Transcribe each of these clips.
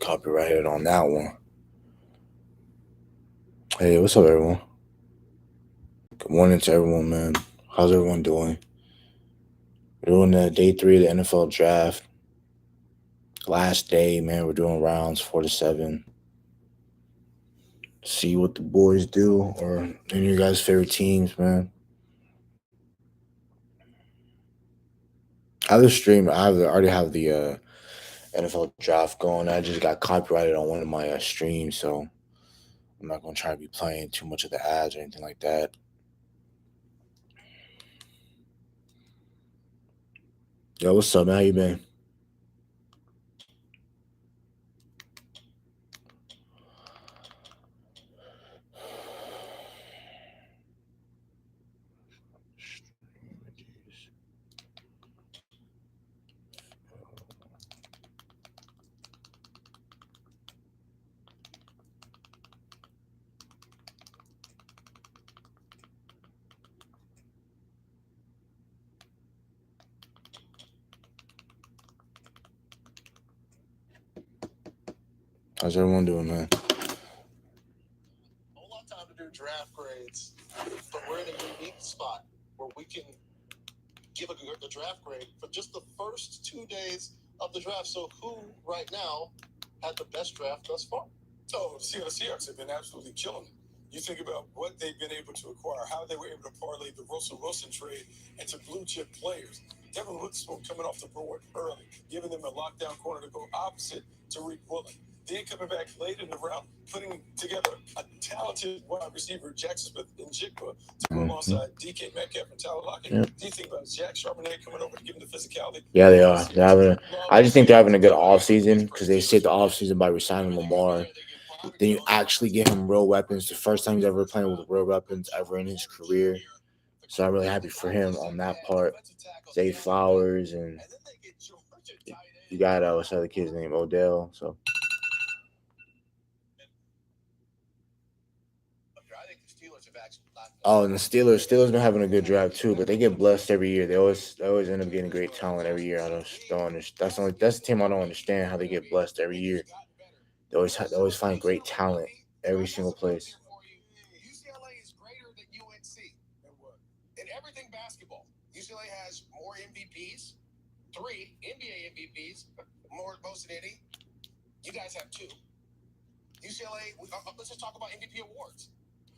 get copyrighted on that one. Hey, what's up, everyone? Good morning to everyone, man. How's everyone doing? We're doing the day 3 of the NFL draft. Last day, man. We're doing rounds 4 to 7. See what the boys do or any of your guys' favorite teams, man. I have the stream. already have the NFL draft going. I just got copyrighted on one of my streams, so I'm not gonna try to be playing too much of the ads or anything like that. Yo, what's up, man? How you been? How's everyone doing, man? A whole lot of time to do draft grades, but we're in a unique spot where we can give a draft grade for just the first 2 days of the draft. So who right now had the best draft thus far? So the Seattle Seahawks have been absolutely killing it. You think about what they've been able to acquire, how they were able to parlay the Russell Wilson trade into blue chip players. Devin Witherspoon coming off the board early, giving them a lockdown corner to go opposite Tariq Woolen. Then coming back late in the round, putting together a talented wide receiver, Jackson Smith and Jigba, to go alongside DK Metcalf and Tyler Lockett. Yeah. Do you think about Jack Charbonnet coming over to give them the physicality? Yeah, they are. I just think they're having a good offseason because they saved the offseason by resigning Lamar. Then you actually get him real weapons. The first time he's ever playing with real weapons ever in his career. So I'm really happy for him on that part. Zay Flowers and you got what's the other kid's name? Odell. So and the Steelers been having a good draft too, but they get blessed every year. They always end up getting great talent every year. I don't understand. That's the team I don't understand how they get blessed every year. They always find great talent every single place. UCLA is greater than UNC. In everything basketball, UCLA has more MVPs, 3 NBA MVPs, most than any. You guys have 2. UCLA, let's just talk about MVP awards.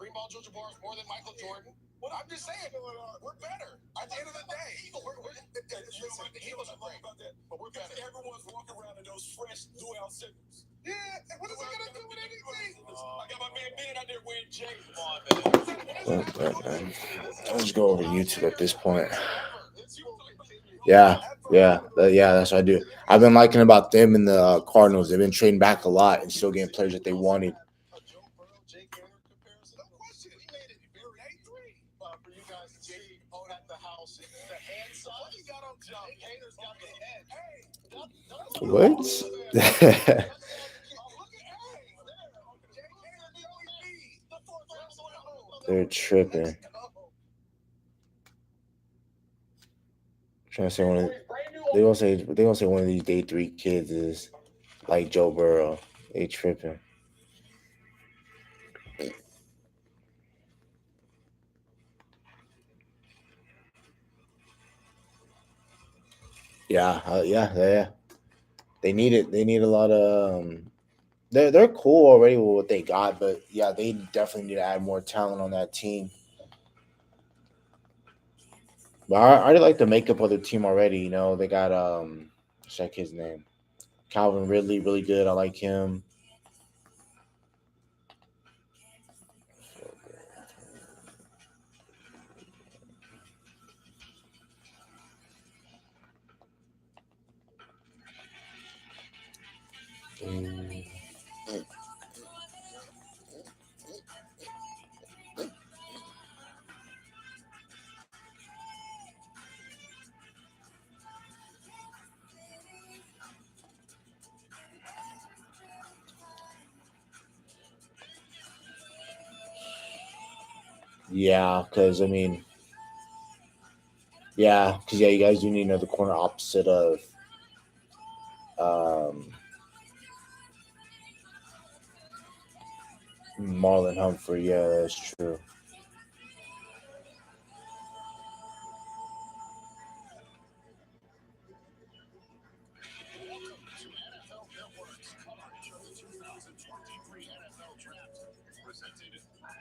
Greenball Georgia-Bar is more than Michael Jordan. Well, I'm just saying, we're better. At the end of the day, listen, the Eagles are great, but we're better. Everyone's walking around in those fresh Luau Simmons. Yeah, what is it going to do with anything? I got my man Ben out there wearing James. Come on, man. Let's go over YouTube at this point. Yeah, that's what I do. I've been liking about them and the Cardinals. They've been trading back a lot and still getting players that they wanted. What? They're tripping. Trying to say they gonna say one of these day 3 kids is like Joe Burrow. They tripping. Yeah. They need it. They need a lot of. They're cool already with what they got, but yeah, they definitely need to add more talent on that team. But I already like the makeup of the team already. You know, they got check his name, Calvin Ridley, really good. I like him. Yeah, because I mean, you guys do need another corner opposite of Marlon Humphrey, yeah, that's true. Welcome to NFL Network's coverage of the 2023 NFL Draft, presented by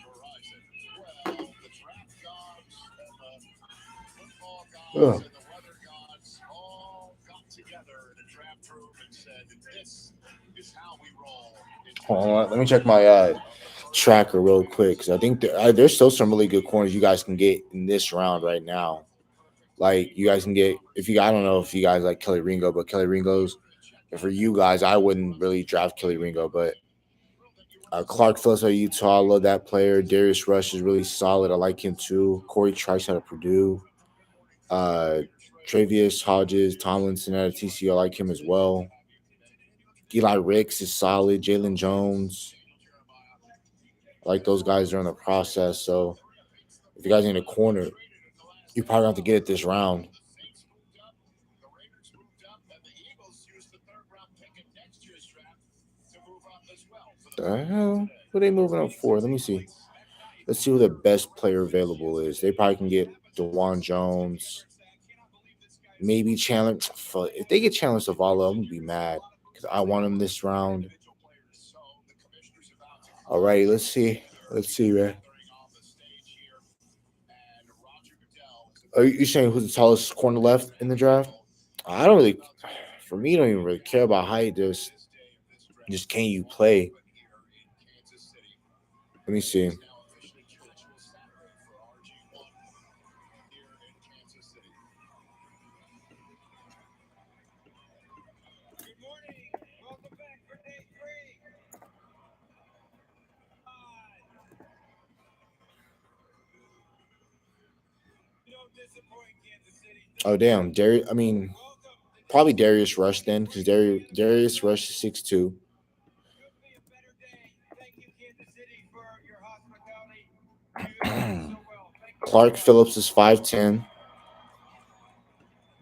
Verizon. Well, the draft gods and the football gods and the weather gods all got together in a draft room and said, "This is how we roll." Hold on, let me check my tracker real quick because I think there's still some really good corners you guys can get in this round right now. Like you guys can get I don't know if you guys like Kelly Ringo, but Kelly Ringo's for you guys. I wouldn't really draft Kelly Ringo, but Clark Phillips out of Utah, I love that player. Darius Rush is really solid. I like him too. Corey Trice out of Purdue. Uh, Travius Hodges, Tomlinson out of TCU, I like him as well. Eli Ricks is solid. Jalen Jones, I like those guys during the process. So if you guys need a corner, you probably have to get it this round. The hell? Who are they moving up for? Let me see. Let's see who the best player available is. They probably can get DeJuan Jones. Maybe Chandler. If they get Chandler Zavala, I'm going to be mad because I want him this round. All right, let's see. Let's see, man. Are you saying who's the tallest corner left in the draft? I don't really, for me, I don't even really care about height. Just can you play? Let me see. Oh damn, probably Darius Rush then, because Darius Rush is 6'2". Clark Phillips is 5'10".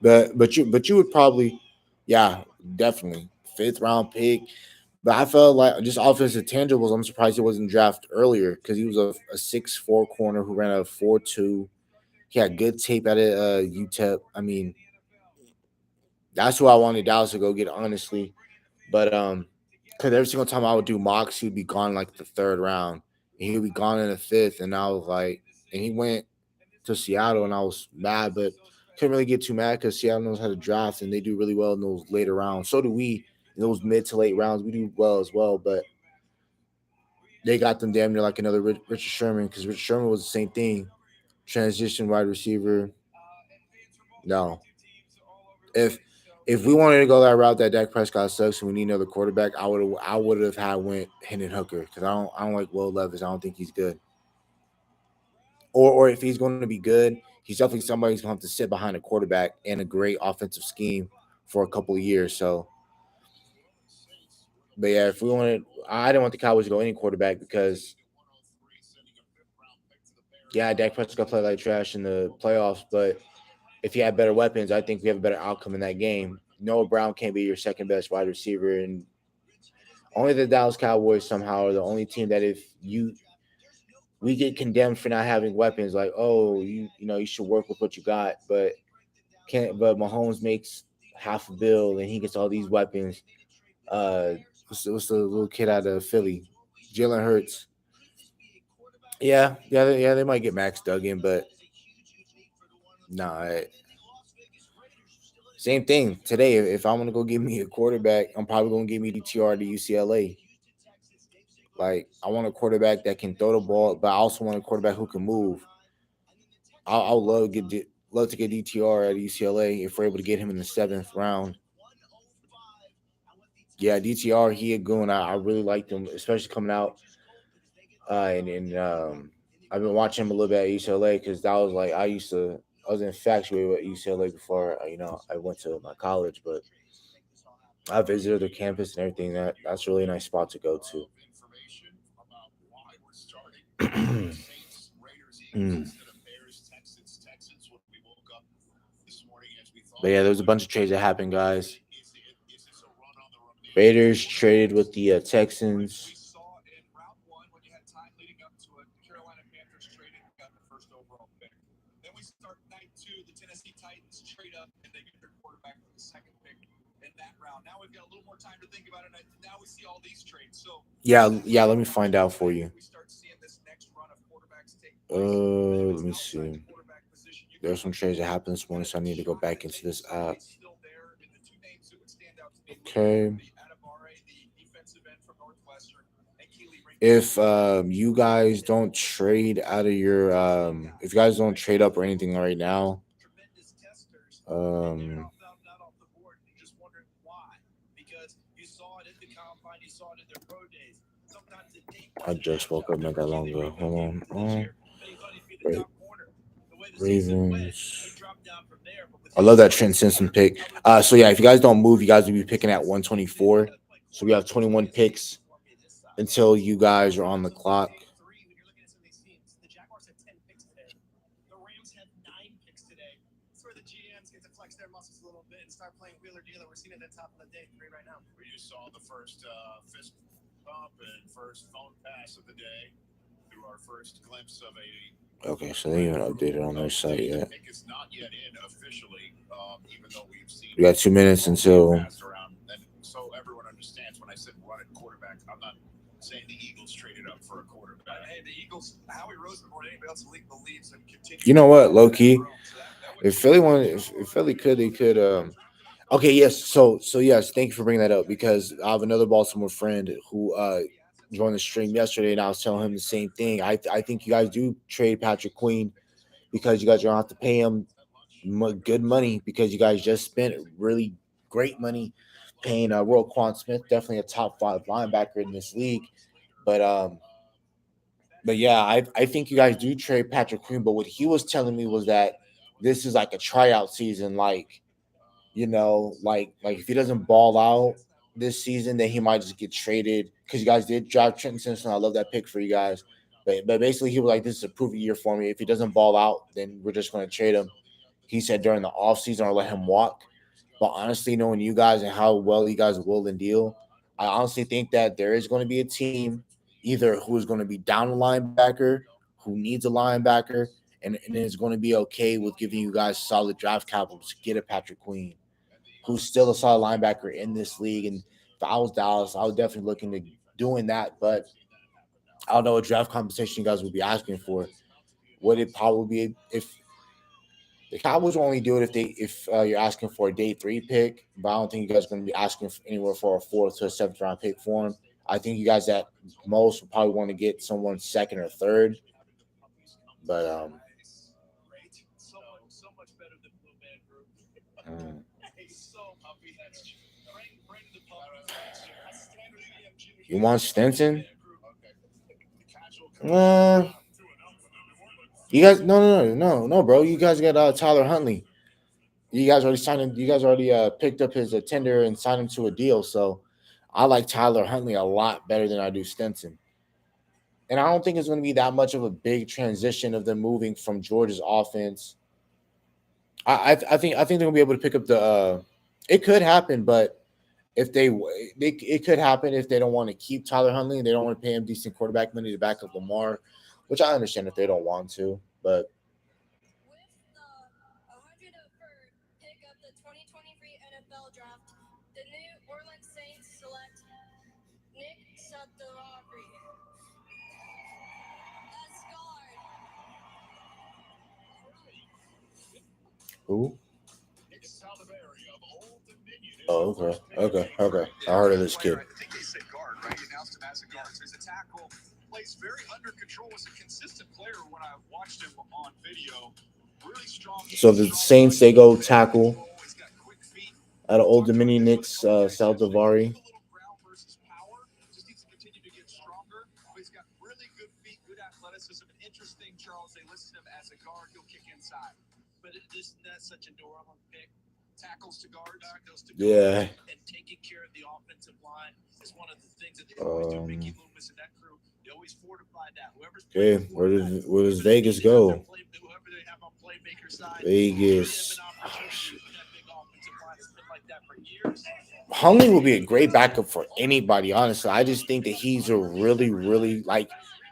But you would probably, yeah, definitely 5th round pick. But I felt like just offensive tangibles. I'm surprised he wasn't drafted earlier because he was a 6'4" corner who ran a 4.2. He had good tape at it. UTEP. I mean, that's who I wanted Dallas to go get, honestly. But because every single time I would do mocks, he'd be gone like the 3rd round, and he'd be gone in the 5th. And I was like, and he went to Seattle, and I was mad, but couldn't really get too mad because Seattle knows how to draft, and they do really well in those later rounds. So do we. In those mid to late rounds, we do well as well, but they got them damn near like another Richard Sherman because Richard Sherman was the same thing. Transition wide receiver. No. If we wanted to go that route that Dak Prescott sucks and we need another quarterback, I would have had went Hendon Hooker because I don't like Will Levis. I don't think he's good. Or if he's going to be good, he's definitely somebody who's going to have to sit behind a quarterback and a great offensive scheme for a couple of years. So, but yeah, if we wanted, I didn't want the Cowboys to go any quarterback because, yeah, Dak Prescott played like trash in the playoffs, but if he had better weapons, I think we have a better outcome in that game. Noah Brown can't be your second best wide receiver, and only the Dallas Cowboys somehow are the only team that we get condemned for not having weapons. Like, oh, you should work with what you got, but Mahomes makes half a bill and he gets all these weapons. What's the little kid out of Philly, Jalen Hurts? Yeah, they might get Max Duggan, but nah. Same thing today. If I want to go get me a quarterback, I'm probably going to give me DTR to UCLA. Like, I want a quarterback that can throw the ball, but I also want a quarterback who can move. I would love to get DTR at UCLA if we're able to get him in the 7th round. Yeah, DTR, he a goon. I really liked him, especially coming out. And I've been watching him a little bit at UCLA because that was like I was infatuated with UCLA before I went to my college, but I visited their campus and everything. That's a really nice spot to go to. But yeah, there's a bunch of trades that happened, guys. Raiders traded with the Texans. Yeah, let me find out for you. Let me see. There's some trades that happened this morning, so I need to go back into this app. Okay. If you guys don't trade out of your if you guys don't trade up or anything right now, um I just woke up not that long ago. Hold on. Wait. Ravens. I love that Trent Simpson pick. So yeah, if you guys don't move, you guys will be picking at 124. So we have 21 picks until you guys are on the clock. You saw the first fist bump and first phone pass of the day through our first glimpse of a. Okay, so they haven't updated on their site yet. It's not yet in officially, even though we've seen. We got 2 minutes until. So everyone understands when I said run at quarterback, I'm not saying the Eagles traded up for a quarterback. Hey, the Eagles, Howie Roseman or anybody else believes and continue. You know what, low key, if Philly wanted, if Philly could, they could. Okay, yes. So yes, thank you for bringing that up because I have another Baltimore friend who joined the stream yesterday, and I was telling him the same thing. I think you guys do trade Patrick Queen because you guys don't have to pay him good money because you guys just spent really great money paying Roquan Smith, definitely a top 5 linebacker in this league. But yeah, I think you guys do trade Patrick Queen. But what he was telling me was that this is like a tryout season, like. Like if he doesn't ball out this season, then he might just get traded because you guys did draft Trenton Simpson. I love that pick for you guys. But basically, he was like, this is a proven year for me. If he doesn't ball out, then we're just going to trade him. He said during the offseason or let him walk. But honestly, knowing you guys and how well you guys will and deal, I honestly think that there is going to be a team either who is going to be down a linebacker, who needs a linebacker, and is going to be okay with giving you guys solid draft capital to get a Patrick Queen, who's still a solid linebacker in this league. And if I was Dallas, I would definitely look into doing that. But I don't know what draft compensation you guys would be asking for. Would it probably be if the Cowboys will only do it if you're asking for a day 3 pick, but I don't think you guys are going to be asking for anywhere for a 4th to a 7th round pick for him. I think you guys at most will probably want to get someone 2nd or 3rd. But you want Stinson? You guys, no, bro. You guys got Tyler Huntley. You guys already signed him. You guys already picked up his tender and signed him to a deal. So I like Tyler Huntley a lot better than I do Stinson. And I don't think it's going to be that much of a big transition of them moving from Georgia's offense. I think they're going to be able to pick up the. It could happen, but if it could happen if they don't want to keep Tyler Huntley and they don't want to pay him decent quarterback money to back up Lamar, which I understand if they don't want to, but. With the 103rd pick of the 2023 NFL Draft, the New Orleans Saints select Nick Satorabi as guard. Who? Oh, okay. I heard of this kid. I think they said guard, right? He announced him as a guard. So he's a tackle, plays very under control, was a consistent player when I watched him on video. Really strong. So the Saints, they go tackle out of Old Dominion Knicks, Saldivari. Just needs to continue to get stronger. But he's got really good feet, good athleticism. Interesting, Charles. They listed him as a guard. He'll kick inside. But that's such a New Orleans pick. Tackles to guards, Yeah. And taking care of the offensive line is one of the things that they always do. Mickey Loomis and that crew, they always fortify that. Okay, where does Vegas go? Vegas. Huntley will be a great backup for anybody, honestly. I just think that he's a really, really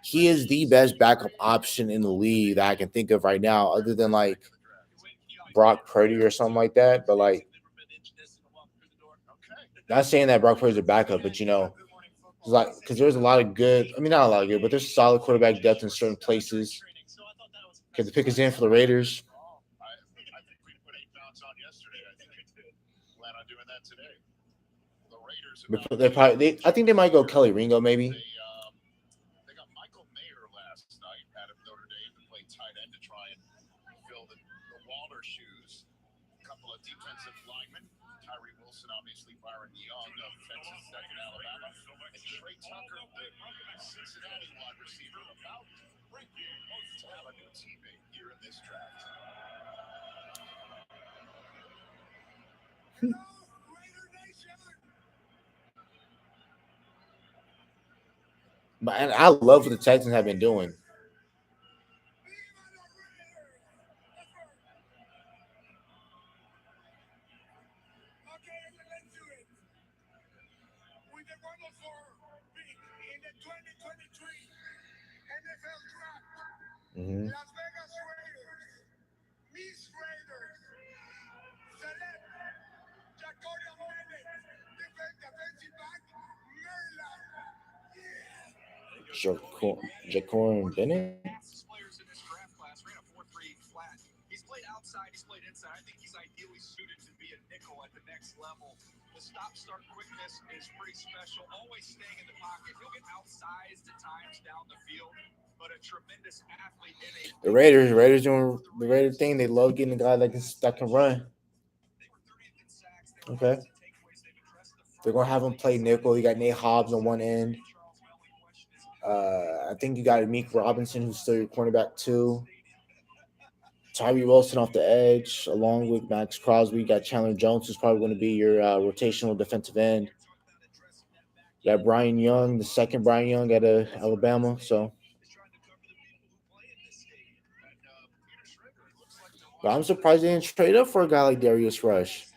he is the best backup option in the league that I can think of right now, other than like Brock Purdy or something like that. But Not saying that Brock Purdy's a backup, but like because there's a lot of good. I mean, not a lot of good, but there's solid quarterback depth in certain places. Okay, the pick is in for the Raiders. I think we put 8 pounds on yesterday. I think we did. Plan on doing that today. The Raiders. I think they might go Kelly Ringo maybe. They got Michael Mayer last night out of Notre Dame to play tight end to try and fill the Waller shoes. A couple of defensive linemen. Tyree Wilson, obviously, Byron Young of Texas Tech and Alabama. And Trey Tucker, the Cincinnati wide receiver, about to have a new teammate here in this draft. And I love what the Texans have been doing. With the 104 pick in the 2023 NFL Draft, Las Vegas Raiders, Miss Raiders, select Jacoria Bennett, defensive back, Maryland. Jacorin Bennett. Players in this draft class ran a 4.3 flat. He's played outside, he's played inside. I think he's ideally suited to be a nickel at the next level. The stop-start quickness is pretty special. Always staying in the pocket. He'll get outsized at times down the field, but a tremendous athlete in a. The Raiders doing the Raider thing. They love getting a guy that can run. Okay. They're gonna have him play nickel. You got Nate Hobbs on one end. I think you got Meek Robinson, who's still your cornerback too. Tyree Wilson off the edge, along with Max Crosby. You got Chandler Jones, who's probably going to be your rotational defensive end. You got Brian Young, the second Brian Young out of Alabama. So, but I'm surprised they didn't trade up for a guy like Darius Rush.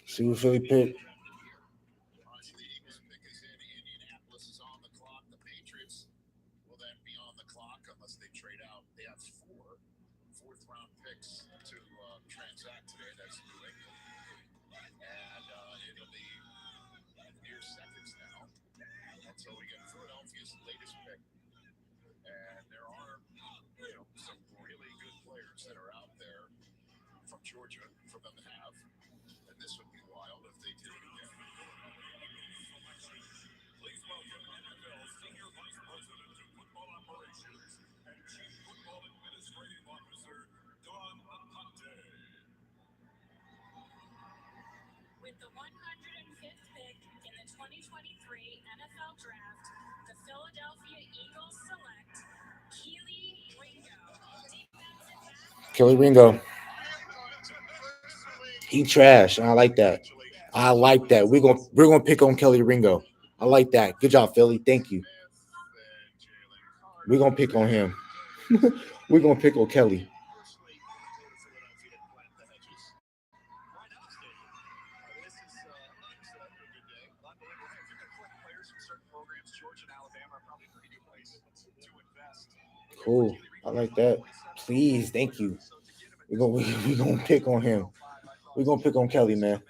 See who Philly picked. Georgia for them to have, and this would be wild if they did it again. Please welcome NFL Senior Vice President of Football Operations and Chief Football Administrative Officer, Don Aponte. With the 105th pick in the 2023 NFL Draft, the Philadelphia Eagles select Kelee Ringo. Kelee Ringo. He trash. I like that. We're gonna pick on Kelee Ringo. I like that. Good job, Philly. Thank you. We're gonna pick on him. We're gonna pick on Kelly. Georgia and Alabama are probably a pretty good place to invest. Cool. I like that. Please, thank you. We're gonna pick on him. We're gonna pick on Kelly, man.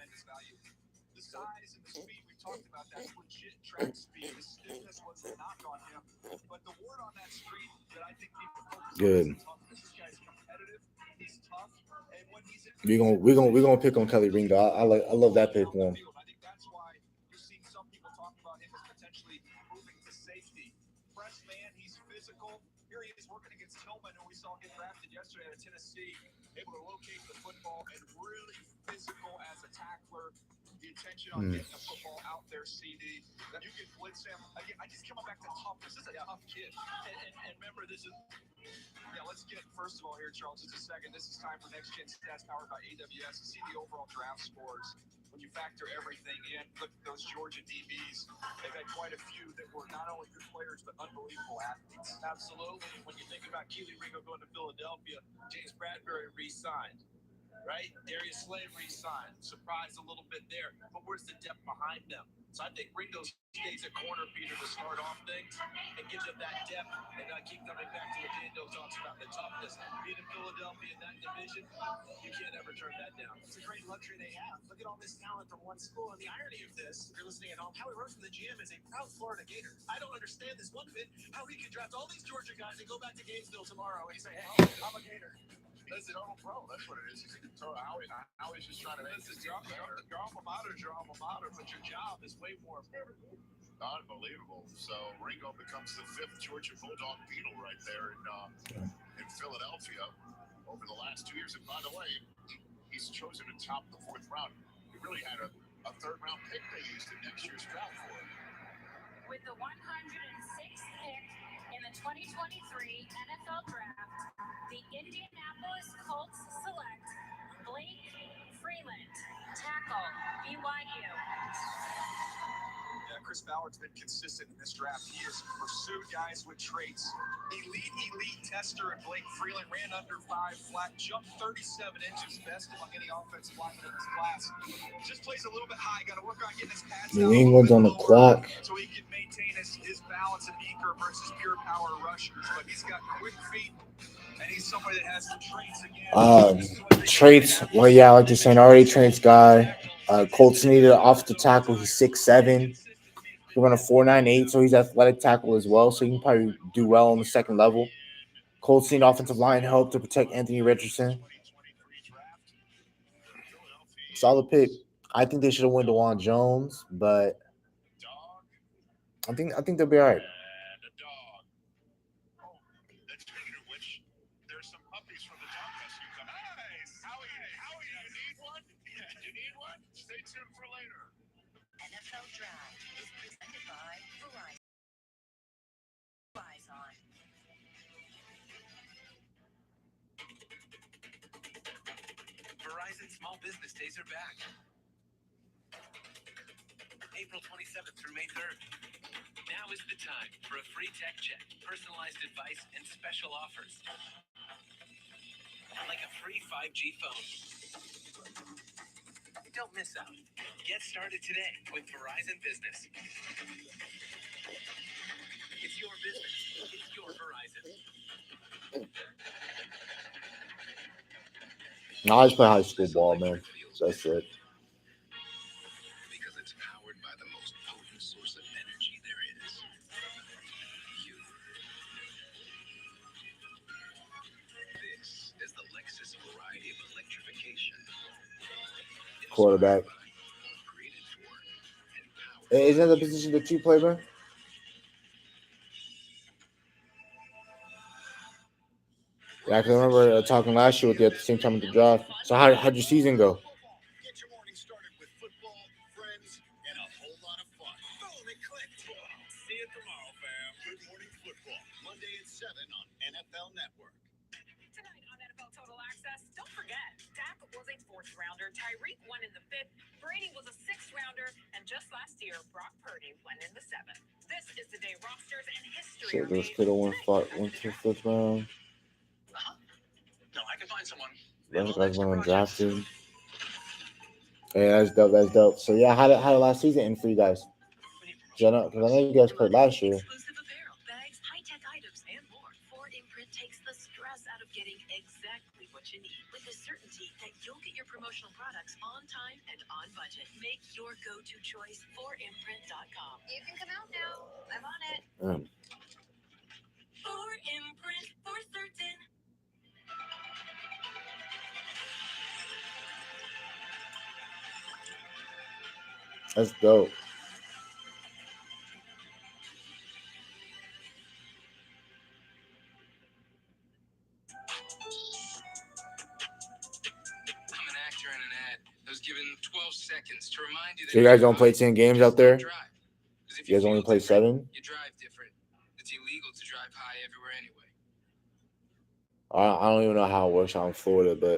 The size and the speed, we talked about that's legit track speed. The stiffness was a knock on him. But the word on that street that I think people focus on Good. is toughness. This guy's competitive, he's tough, and when he's in We're gonna pick on Kelly Ringo. I love that pick one. I think that's why you're seeing some people talk about him as potentially moving to safety. Fresh man, he's physical. Here he is working against Tillman, who we saw get drafted yesterday out of Tennessee, able to locate the football and really physical as a tackler. The attention on getting the football out there, CD. You can blitz him. Again, I just come back to toughness. This is a tough kid. And remember, this is. Yeah, let's get first of all here, Charles. Just a second. This is time for Next Gen Stats powered by AWS to see the overall draft scores. When you factor everything in, look at those Georgia DBs. They've had quite a few that were not only good players but unbelievable athletes. Absolutely. When you think about Keely Ringo going to Philadelphia, James Bradbury re-signed, right? Darius Slay re-signed. Surprised a little bit there. But where's the depth behind them? So I think Ringo stays at corner, Peter, to start off things and gives them that depth. And I keep coming back to what Dando talks about, the toughness. Being in Philadelphia in that division, you can't ever turn that down. It's a great luxury they have. Look at all this talent from one school. And the irony of this, if you're listening at home, Howie Roseman, the GM, is a proud Florida Gator. I don't understand this one bit, how he can draft all these Georgia guys and go back to Gainesville tomorrow and say, hey, I'm a Gator. That's an total pro. That's what it is. Howie's just trying to make this Your alma mater is your alma mater, but your job is way more important. unbelievable. So Ringo becomes the 5th Georgia Bulldog Beetle right there in Philadelphia over the last 2 years. And by the way, he's chosen to top the 4th round. He really had a 3rd round pick they used in next year's draft for him. With the 106th pick in the 2023 NFL Draft, the Indianapolis Colts select Blake Freeland, tackle, BYU. Yeah, Chris Ballard's been consistent in this draft. He has pursued guys with traits. Elite tester and Blake Freeland ran under 5 flat, jumped 37 inches, best among any offensive lineman in this class. Just plays a little bit high. Got to work on getting his pads New down a England's little on bit the lower clock. so he can maintain his balance and eager versus pure power rushers. But he's got quick feet, and he's somebody that has the traits again. Traits. Well, yeah, like you're saying, already traits guy. Colts needed off the tackle. He's 6'7". He run a 4.98, so he's athletic tackle as well. So he can probably do well on the second level. Colts need offensive line help to protect Anthony Richardson. Solid pick. I think they should have won DeJuan Jones, but I think they'll be all right. And a dog. Oh, and speaking of which, there's some puppies from the dog rescue coming. Nice. Howie, you need one? Yeah, you need one? Stay tuned for later. NFL Draft is presented by Verizon. Verizon Small Business Days are back. April 27th through May 3rd. Now is the time for a free tech check, personalized advice, and special offers. Like a free 5G phone. Don't miss out. Get started today with Verizon Business. It's your business. It's your Verizon. No, I just play high school ball, man. That's it. Because it's powered by the most potent source of energy there is. You. This is the Lexus variety of electrification. Quarterback. Created for and powered. Isn't that the position that you play, man? Yeah, I can remember talking last year with you at the same time at the draft. So how'd your season go? Get your morning started with football, friends, and a whole lot of fun. Boom, it clicked. See you tomorrow, fam. Good Morning Football, Monday at 7 on NFL Network. Tonight on NFL Total Access, don't forget, Dak was a 4th rounder, Tyreek went in the 5th, Brady was a 6th rounder, and just last year, Brock Purdy went in the 7th. This is the day rosters and history Shit, are those made. Kittle went to the 5th round. No, I can find someone. Those guys went undrafted. Yeah, that's dope. So yeah, how did last season end for you guys? We need Because I know you guys played last year. Exclusive apparel, bags, high-tech items, and more. 4imprint takes the stress out of getting exactly what you need with the certainty that you'll get your promotional products on time and on budget. Make your go-to choice 4imprint.com. You can come out now. I'm on it. 4imprint for certain. That's dope. I'm an actor in an ad. I was given 12 seconds to remind you that So you guys don't play 10 games out there? You guys only play 7? You drive different. It's illegal to drive high everywhere anyway. I don't even know how it works out in Florida, but All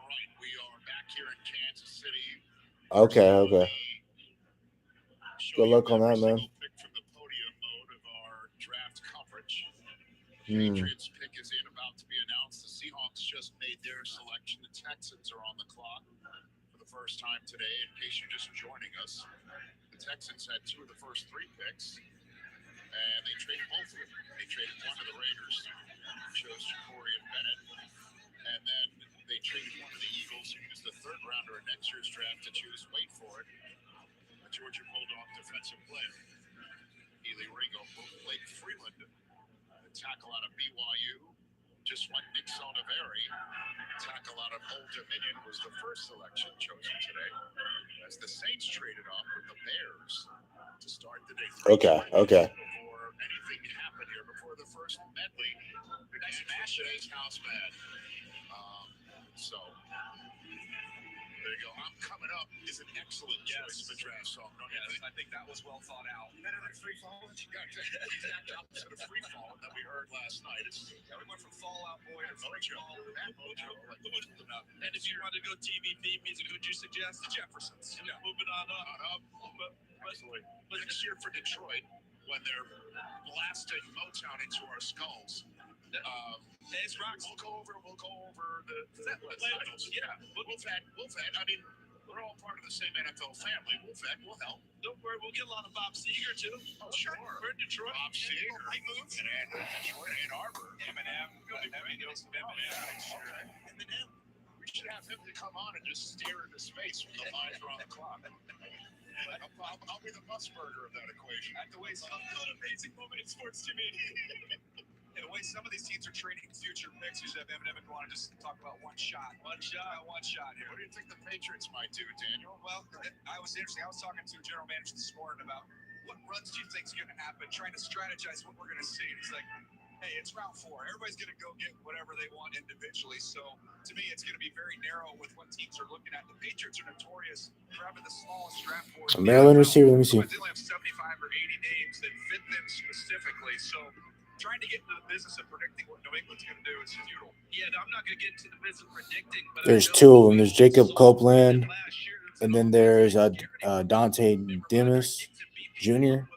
right, we are back here in Kansas City. okay. Show Good you luck on that, every man. single pick from the podium mode of our draft coverage. Hmm. Patriots pick is about to be announced. The Seahawks just made their selection. The Texans are on the clock for the first time today. In case you're just joining us, the Texans had 2 of the first 3 picks, and they traded both of them. They traded one to the Raiders, chose Ja'Cory and Bennett, and then they traded one to the Eagles, who used the 3rd rounder in next year's draft to choose, wait for it, a Georgia Bulldog defensive player. Keely Ringo, Blake Freeland, the tackle out of BYU, just like Nick Sonaveri, tackle out of Old Dominion, was the first selection chosen today, as the Saints traded off with the Bears to start the day. Okay. Before anything happened here, before the first medley, the nice match today's house band. So there you go. I'm Coming Up is an excellent choice of a draft song. Don't you think? I think that was well thought out. Better than Free Fall. You got the exact opposite of Free Fall that we heard last night. Yeah, we went from Fallout Boy to Free Mojo. Fall. That Mojo. And if you wanted to go TVP music, who'd you suggest? The Jeffersons. Yeah. Moving on up. But next year for Detroit, when they're blasting Motown into our skulls, Ace Rocks. we'll go over the titles. Yeah, Wolfette. I mean, we're all part of the same NFL family. Wolfette will help. Don't worry, we'll get a lot of Bob Seger too. Oh, sure. We're in Detroit. Bob Seger. He moves. And Detroit, Ann Arbor. Eminem. Eminem. We should have him to come on and just stare into space when the lines are on the clock. I'll be the bus burger of that equation. The way some amazing moment in sports to me. And the way some of these teams are trading future picks, you have Eminem and want to just talk about one shot here. What do you think the Patriots might do, Daniel? Well, I was interesting. I was talking to a general manager this morning about what runs do you think is going to happen, trying to strategize what we're going to see. And he's like, hey, it's round 4. Everybody's going to go get whatever they want individually. So to me, it's going to be very narrow with what teams are looking at. The Patriots are notorious for having the smallest draft board. Maryland receiver, let me see. They only have 75 or 80 names that fit them specifically. So trying to get into the business of predicting what New England's going to do is futile. Yeah, I'm not going to get into the business of predicting. But There's 2 of them. There's Jacob Copeland, and then there's Dante Demas Jr.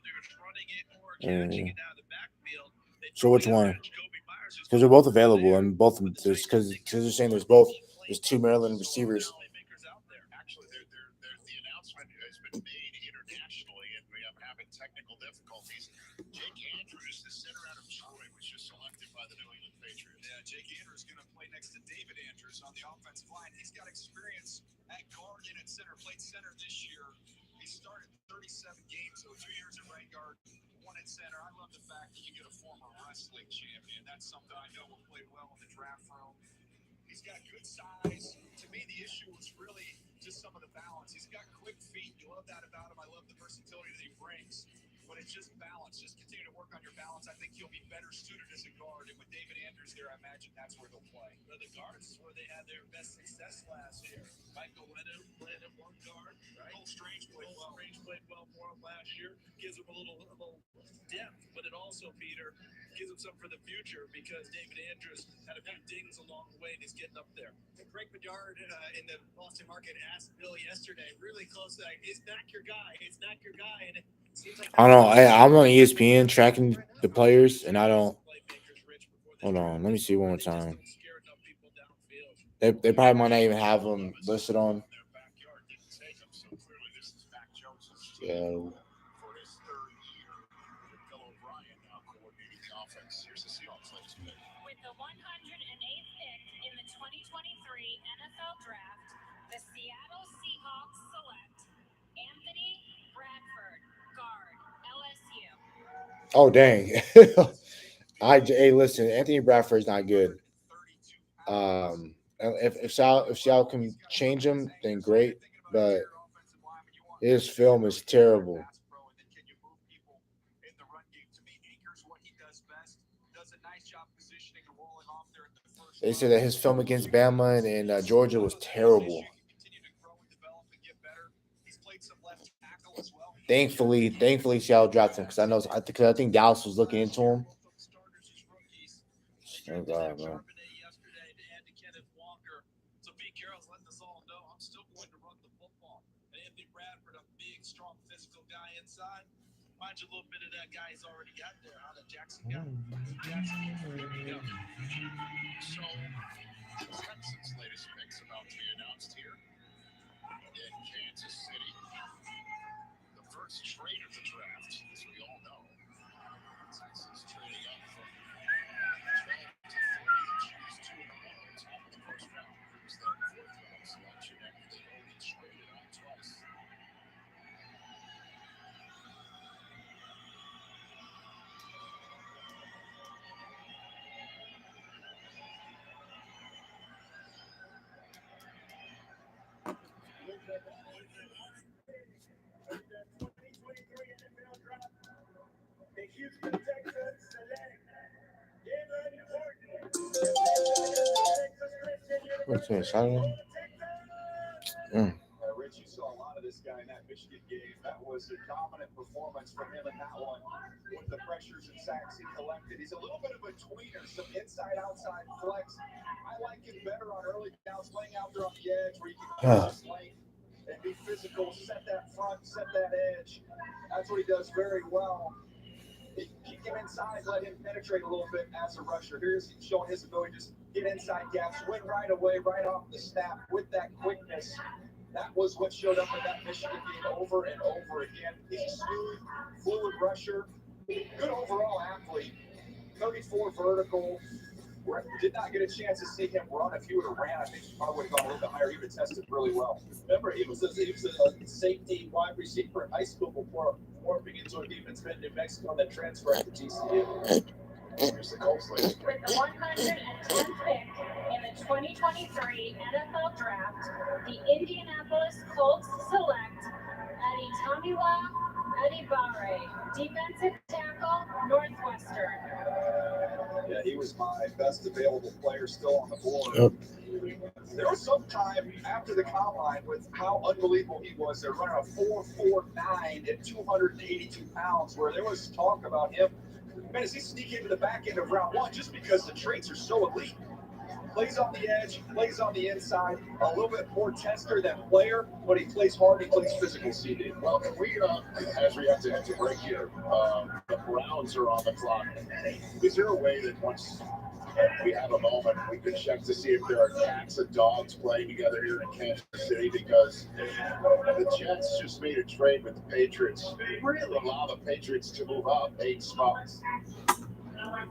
So which one? Because they're both available, and both of them, because they're saying there's 2 Maryland receivers. Actually, the announcement has been made internationally, and we are having technical difficulties. Jake Andrews, the center out of Troy, was just selected by the New England Patriots. Yeah, Jake Andrews is going to play next to David Andrews on the offensive line. He's got experience at guard and at center. Played center this year. He started 37 games, so 2 years at right guard, 1 at center. I love the fact that you get a former wrestling champion. That's something I know will play well in the draft room. He's got good size. To me, the issue is really just some of the balance. He's got quick feet. You love that about him. I love the versatility that he brings. But it's just balance. Just continue to work on your balance. I think he'll be better suited as a guard. And with David Andrews there, I imagine that's where they'll play. But the guards is where they had their best success last year. Michael Leonard played at one guard, right? Cole Strange played well. Strange played well for him last year. Gives him a little depth, but it also, Peter, gives him something for the future because David Andrews had a few dings along the way and he's getting up there. And Greg Bedard in the Boston market asked Bill yesterday, really close, like, is Mac your guy? Is Mac your guy? And it seems like I don't know. I'm on ESPN tracking the players, and I don't. Hold on. Let me see one more time. They probably might not even have them listed on. Yeah. NFL Draft, the Seattle Seahawks select Anthony Bradford, guard, LSU. Oh, dang. Hey, listen, Anthony Bradford's not good. If Seattle can change him, then great. But his film is terrible. They said that his film against Bama and Georgia was terrible. Thankfully, Seattle drafted him because I think Dallas was looking into him. Oh God, man. So Pete Carroll's letting us all know I'm still going to run the football. And Anthony Bradford, a big, strong, physical guy inside. Mind you, a little bit of that guy he's already got there. How the Jackson guy? There we go. So, Clemson's latest picks about to be announced here in Kansas City. The first trade of the draft, as we all know. Texas trading up from 12 to 3 to choose 2 in a row. Top of the first round. Here's their 4th round selection after they only traded on twice. What's that, Saturday? Rich, you saw a lot of this guy in that Michigan game. That was a dominant performance from him in that one. With the pressures and sacks he collected, he's a little bit of a tweener, some inside-outside flex. I like him better on early downs, laying out there on the edge where you can push his lane and be physical, set that front, set that edge. That's what he does very well. Keep him inside, let him penetrate a little bit as a rusher. Here's showing his ability to just get inside gaps, win right away, right off the snap with that quickness. That was what showed up in that Michigan game over and over again. He's a smooth, fluid rusher, good overall athlete, 34 vertical. Did not get a chance to see him run. If he would have ran, I think he probably would have gone a little bit higher. He would have tested really well. Remember, he was a safety wide receiver in high school before morphing into a defensive end in New Mexico and then transferring to TCU. Here's the Colts list. With the 110th pick in the 2023 NFL Draft, the Indianapolis Colts select Adetomiwa Adibare, defensive tackle, Northwestern. Yeah, he was my best available player still on the board. Yep. There was some time after the combine with how unbelievable he was. They're running a 4.49 at 282 pounds, where there was talk about him. Man, does he sneak into the back end of round 1 just because the traits are so elite? Plays on the edge, plays on the inside, a little bit more tester than player, but he plays hard, he plays physical, CD. Well, as we have to enter break here, the Browns are on the clock. Is there a way that once we have a moment, we can check to see if there are cats and dogs playing together here in Kansas City? Because the Jets just made a trade with the Patriots. They really allow the Patriots to move up 8 spots.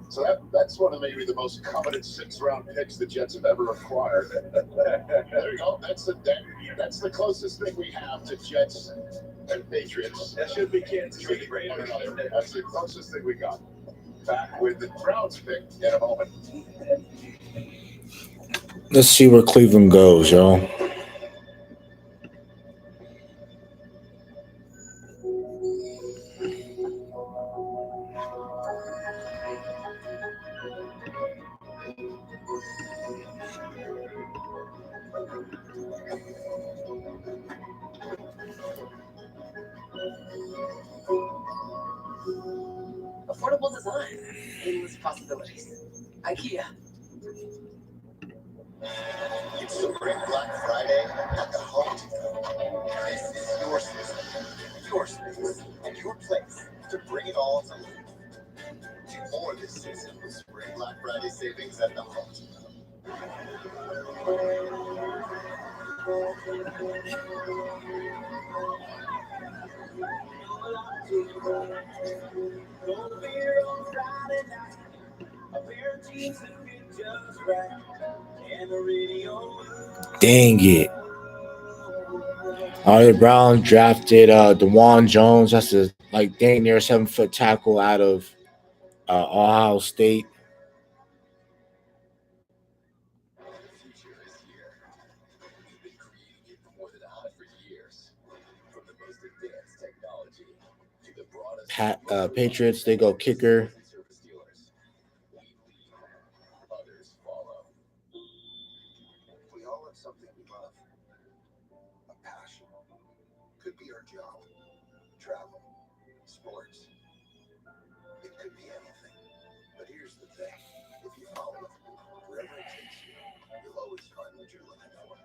So that's one of maybe the most coveted 6th-round picks the Jets have ever acquired. There you go. That's the closest thing we have to Jets and Patriots. That should be Kansas City right now. That's the closest thing we got. Back with the Browns pick in a moment. Let's see where Cleveland goes, y'all. Affordable design, endless possibilities. IKEA. It's Spring Black Friday at the Home Depot. This is your season, your space, and your place to bring it all to life. Do more this season with Spring Black Friday savings at the Home Depot. No beer on Friday night. A pair of jeans that fit Dang it. All right, Brown drafted DeJuan Jones. That's a dang near 7-foot tackle out of Ohio State. Patriots, they go kicker. We all have something we love. A passion. Could be our job. Travel. Sports. It could be anything. But here's the thing. If you follow it, wherever it takes you, you'll always find what you're looking for.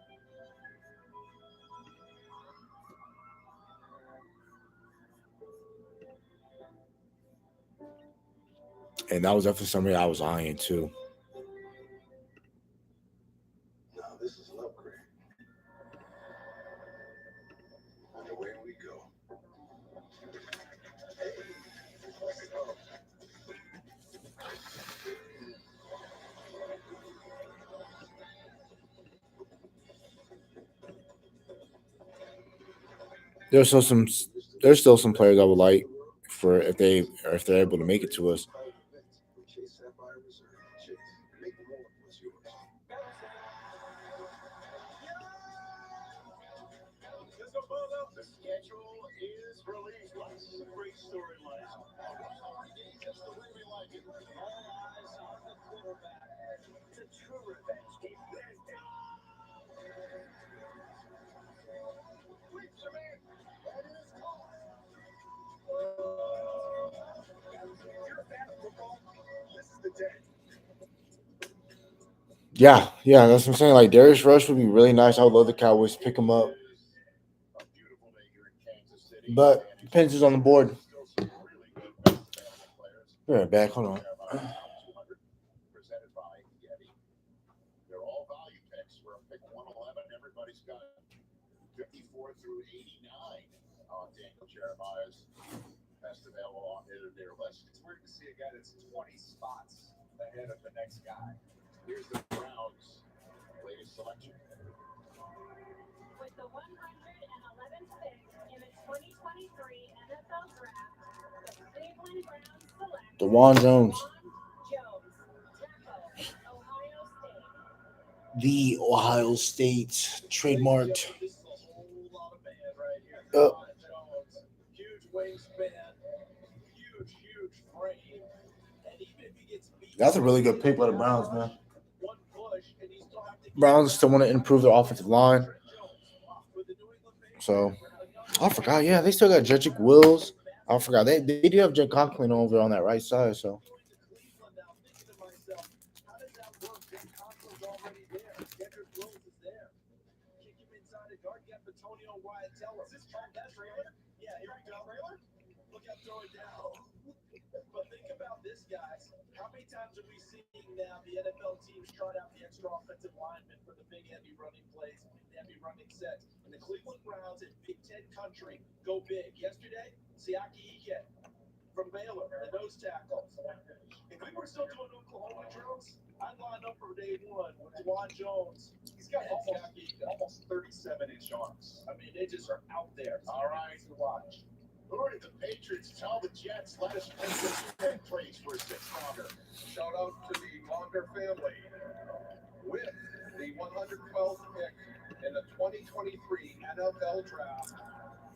And that was definitely somebody I was eyeing too. Now this is an upgrade. And away we go. Hey, let's go. There's still some players I would like for if they're able to make it to us. Chase Sapphire Reserve. Chase, make more of what's yours. The schedule is released. Lots of great storylines. Just the way we like it. All eyes on the quarterback. It's a true revenge game. You're a fan of football? This is the day. Yeah, that's what I'm saying. Darius Rush would be really nice. I would love the Cowboys to pick him up. But depends who's on the board. Be right back. Hold on. Presented by Yeti. They're all value picks. We're pick 111. Everybody's got 54 through 89 on Daniel Jeremiah's best available on their list. It's weird to see a guy that's 20 spots ahead of the next guy. Here's the Browns' latest selection. With the 111th pick in the 2023 NFL Draft, the Cleveland Browns select DeJuan Jones. Ohio State. The Ohio State trademarked. This is a whole lot of man right here. Yep. Jones, huge wingspan, huge frame, and even if he gets beat, That's a really good pick by the Browns, man. one push, and he's still have to get Browns still want to improve their offensive line. with the New England Patriots. So I forgot. Yeah, they still got Jedrick Wills. I forgot. They do have Jake Conklin over on that right side. So Cleveland now, thinking to myself, how does that work? Jake Conklin's already there. Jedrick Wills is there. Kick him inside the guard. Get Antonio Wyatt. Tell us. Is this that trailer? Yeah, here we go. Trailer? Look out, throw it down. But think about this, guys. How many times are we seeing now the NFL teams trot out the extra offensive linemen for the big heavy running plays, the heavy running sets? And the Cleveland Browns in Big Ten country go big. Yesterday, Siaki Ike from Baylor, the nose tackle. If we were still doing Oklahoma drills, I'd line up for day one with DeJuan Jones. He's got almost 37-inch arms. I mean, they just are out there. All right, to watch. Who did the Patriots tell the Jets let us pick this 10 trades for a 6-pounder? Shout out to the Longer family with the 112th pick in the 2023 NFL Draft.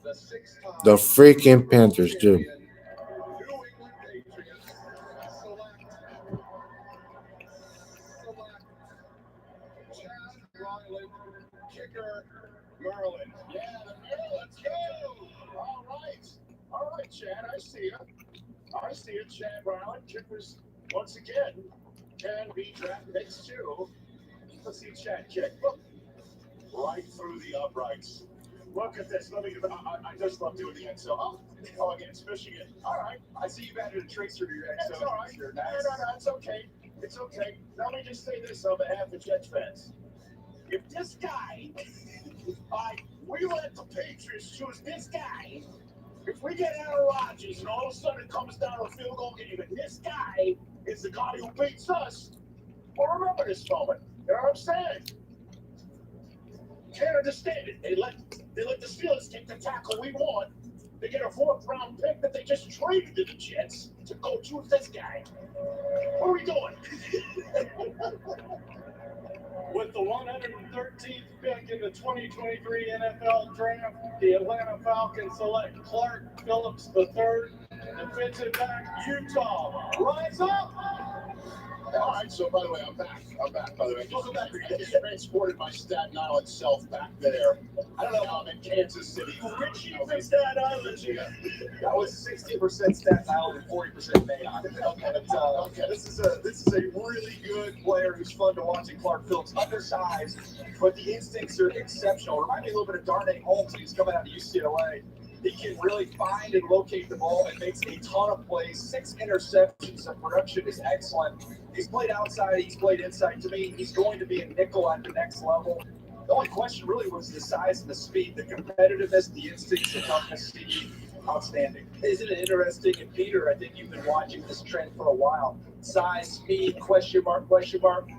The 6-time the freaking Panthers do. New England Patriots select Chad Ryland, kicker, Maryland. Yeah, the Maryland's go. All right, Chad, I see you. Chad Ryland, kickers, once again, can be draft picks too. Let's see Chad kick. Look, right through the uprights. Look at this. I just love doing the end zone. Oh, against Michigan. All right. I see you've added a tracer to your end That's zone. all right. Sure, No, nice. it's okay. It's okay. Now let me just say this on behalf of Jets fans. If this guy, we let the Patriots choose this guy. If we get Aaron Rodgers and all of a sudden it comes down to a field goal game, and this guy is the guy who beats us, will remember this moment. You know what I'm saying? Can't understand it. They let the Steelers take the tackle we want. They get a 4th-round pick that they just traded to the Jets to go choose this guy. What are we doing? With the 113th pick in the 2023 NFL Draft, the Atlanta Falcons select Clark Phillips III, defensive back, Utah. Rise up! All right, so by the way, I'm back, by the way. Welcome back. I just transported my Staten Island self back there. I don't know how I'm in Kansas City. Richie from Staten Island. That was 60% Staten Island and 40% Mayock. Okay, this is a really good player who's fun to watch in Clark Phillips. Undersized, but the instincts are exceptional. Remind me a little bit of Darnay Holmes. He's coming out of UCLA. He can really find and locate the ball and makes a ton of plays. 6 interceptions. The production is excellent. He's played outside. He's played inside. To me, he's going to be a nickel at the next level. The only question really was the size and the speed, the competitiveness, the instincts, the toughness. Outstanding. Isn't it interesting? And Peter, I think you've been watching this trend for a while. Size, speed, question mark.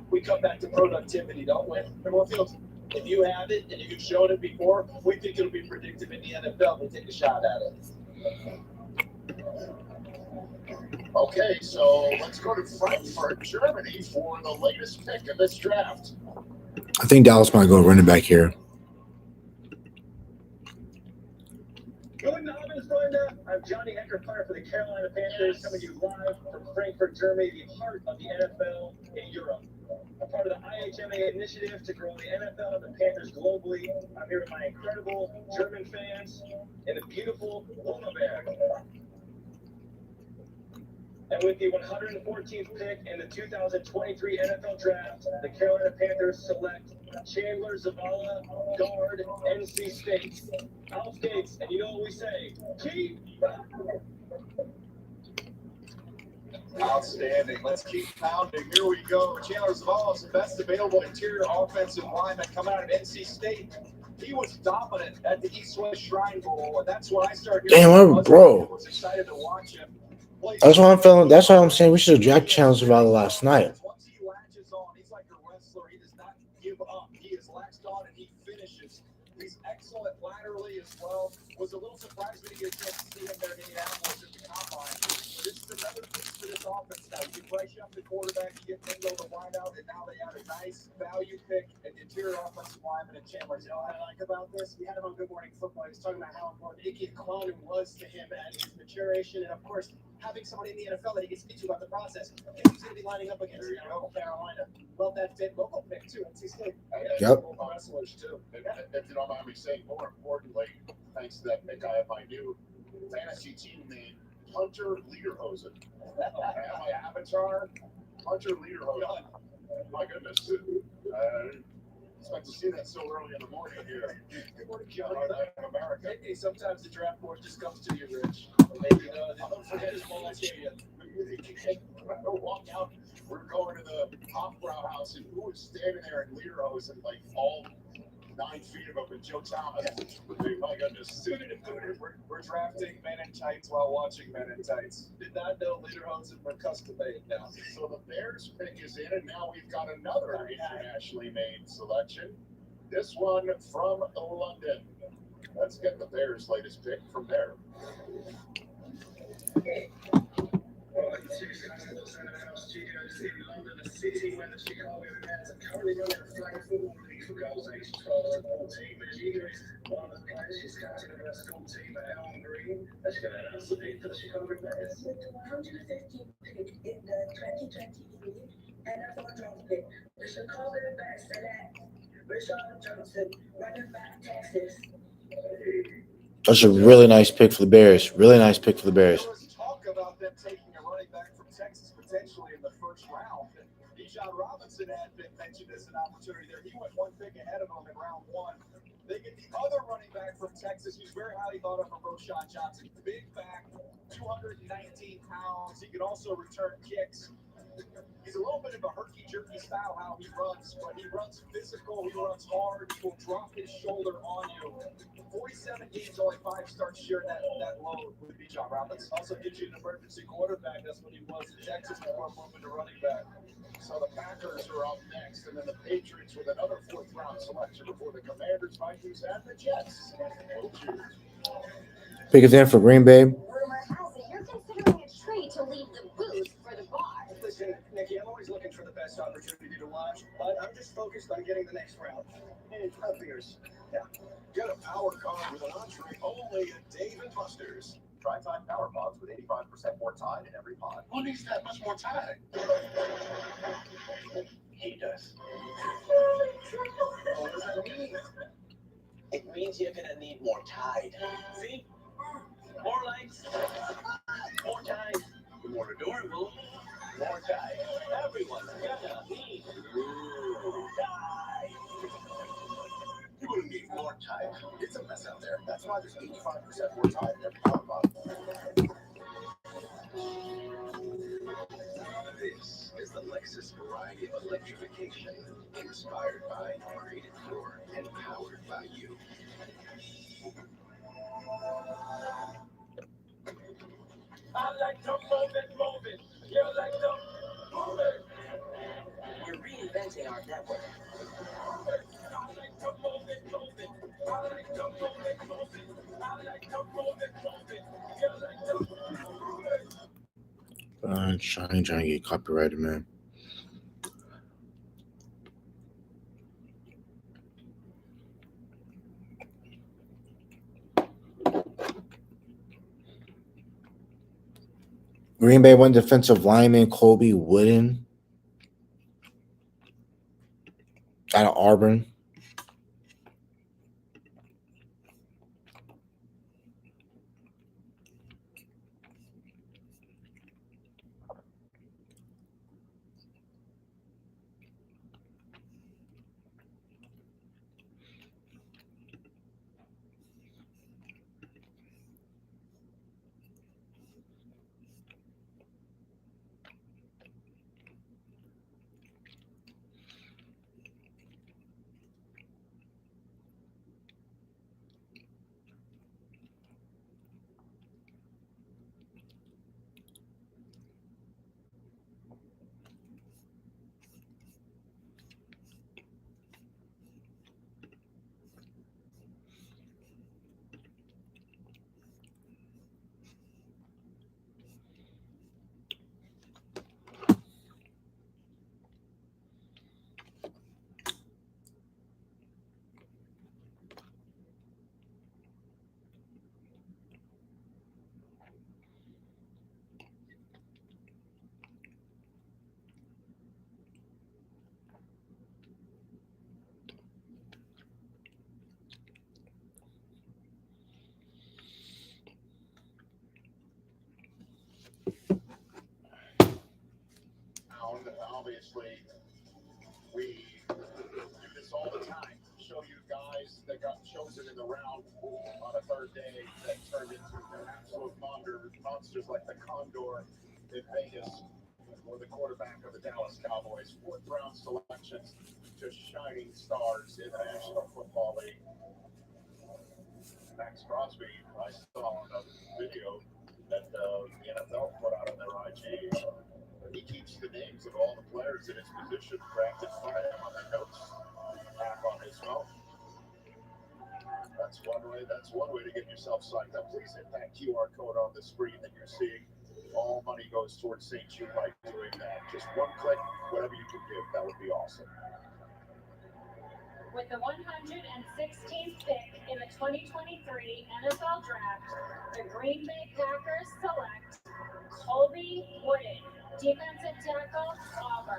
We come back to productivity, don't we? Fields, if you have it and you've shown it before, we think it'll be predictive in the NFL. We'll take a shot at it. Okay, so let's go to Frankfurt, Germany for the latest pick of this draft. I think Dallas might go running back here. Guten Abend, Freunde. I'm Johnny Hecker, player for the Carolina Panthers, coming to you live from Frankfurt, Germany, the heart of the NFL in Europe. I'm part of the IHMA initiative to grow the NFL and the Panthers globally. I'm here with my incredible German fans in the beautiful Lomaberg. And with the 114th pick in the 2023 NFL Draft, the Carolina Panthers select Chandler Zavala, guard, NC State. Alf Gates, and you know what we say, keep. Outstanding. Let's keep pounding. Here we go. Chandler Zavala is the best available interior offensive lineman coming out of NC State. He was dominant at the East-West Shrine Bowl, and that's when I started. Damn, bro. I was excited to watch him. That's what I'm feeling. That's why I'm saying we should have drafted Chandler Zavala last night. Once he latches on, he's like a wrestler. He does not give up. He is latched on and he finishes. He's excellent laterally as well. Was a little surprised when he get a chance to see him there in Indianapolis at the combine. This is another piece for this offense now. You price up the quarterback, you get Mingo to wind out, and now they have a nice value pick and interior offensive lineman in Chandler. You know what I like about this? We had him on Good Morning Football. He was talking about how important Ike Ekwonu was to him at his maturation, and of course, having somebody in the NFL that he can speak to about the process. He's going to be lining up against Carolina. Love that fit. Local pick, too. NC State. Yep. Wrestlers, too. If you don't mind me saying, more importantly, thanks to that pick, I have my new fantasy team named Hunter Lederhosen. I have my avatar, Hunter Lederhosen. My goodness. Expect to see that so early in the morning here. Good morning, John. In America. Hey, sometimes the draft board just comes to you, Rich. Maybe don't forget his ball to you. Walk out. We're going to the Hofbrau house, and who was standing there in Lederhosen, like all 9 feet of him, and Joe Thomas. My goodness. Suited and booted. We're drafting men in tights while watching men in tights. Did not know Lederhosen were custom made now. So the Bears pick is in, and now we've got another internationally made selection. This one from London. Let's get the Bears' latest pick from there. Studios in London, a city where the Chicago Bears are currently running a flag football league for girls aged 12 to 14. Virginia is one of the players. She's captain of her school team at Elm Green. Let's go and announce the pick for the Chicago Bears. With the 115th pick in the 2023 NFL Draft pick, the Chicago Bears select Rashad Johnson, running back, Texas. That's a really nice pick for the Bears. Really nice pick for the Bears. There was talk about them taking a running back from Texas potentially in the first round. Bijan Robinson had been mentioned as an opportunity there. He went 1 pick ahead of them in round 1. They get the other running back from Texas, who's very highly thought of, from Roschon Johnson. Big back, 219 pounds. He can also return kicks. He's a little bit of a herky-jerky style how he runs, but he runs physical, he runs hard, he will drop his shoulder on you. 47 games, only 5 starts sharing that load with Bijan Robinson. Also gives you an emergency quarterback. That's what he was in Texas before moving to running back. So the Packers are up next, and then the Patriots with another 4th-round selection before the Commanders, Vikings, and the Jets. Pick us in for Green Bay. Rumor has it you're considering a trade to leave the booth for the bar. Listen, Nikki, I'm always looking for the best opportunity to watch, but I'm just focused on getting the next round. And tough fingers. Yeah. Get a power card with an entree only at Dave & Buster's. Try Tide Power Pods with 85% more Tide in every pod. Who needs that much more Tide? He does. What does that mean? It means you're gonna need more Tide. See? More lights, more Tide, more adorable, more Tide. Everyone's gonna need Tide. You're going to need more Tide. It's a mess out there. That's why there's 85% more Tide in every power pod. This is the Lexus variety of electrification, inspired by, created for, and powered by you. I like to move it. You like to move it. We're reinventing our network. I like to move it. I like to move it. I like to move it. You like to move it. I'm trying to get copyrighted, man. Green Bay one defensive lineman, Colby Wooden, out of Auburn. Obviously, we do this all the time. Show you guys that got chosen in the round on a third day that turned into absolute monsters like the Condor in Vegas, or the quarterback of the Dallas Cowboys. 4th-round selections, just shining stars in the National Football League. Max Crosby, I saw a video that the NFL put out on their IG. He keeps the names of all the players in his position drafted by him on the notes app on his phone. That's one way to get yourself signed up. Please hit that QR code on the screen that you're seeing. All money goes towards St. Jude by doing that. Just one click, whatever you can give, that would be awesome. With the 116th pick in the 2023 NFL Draft, the Green Bay Packers select Colby Wooden, defensive tackle, Auburn.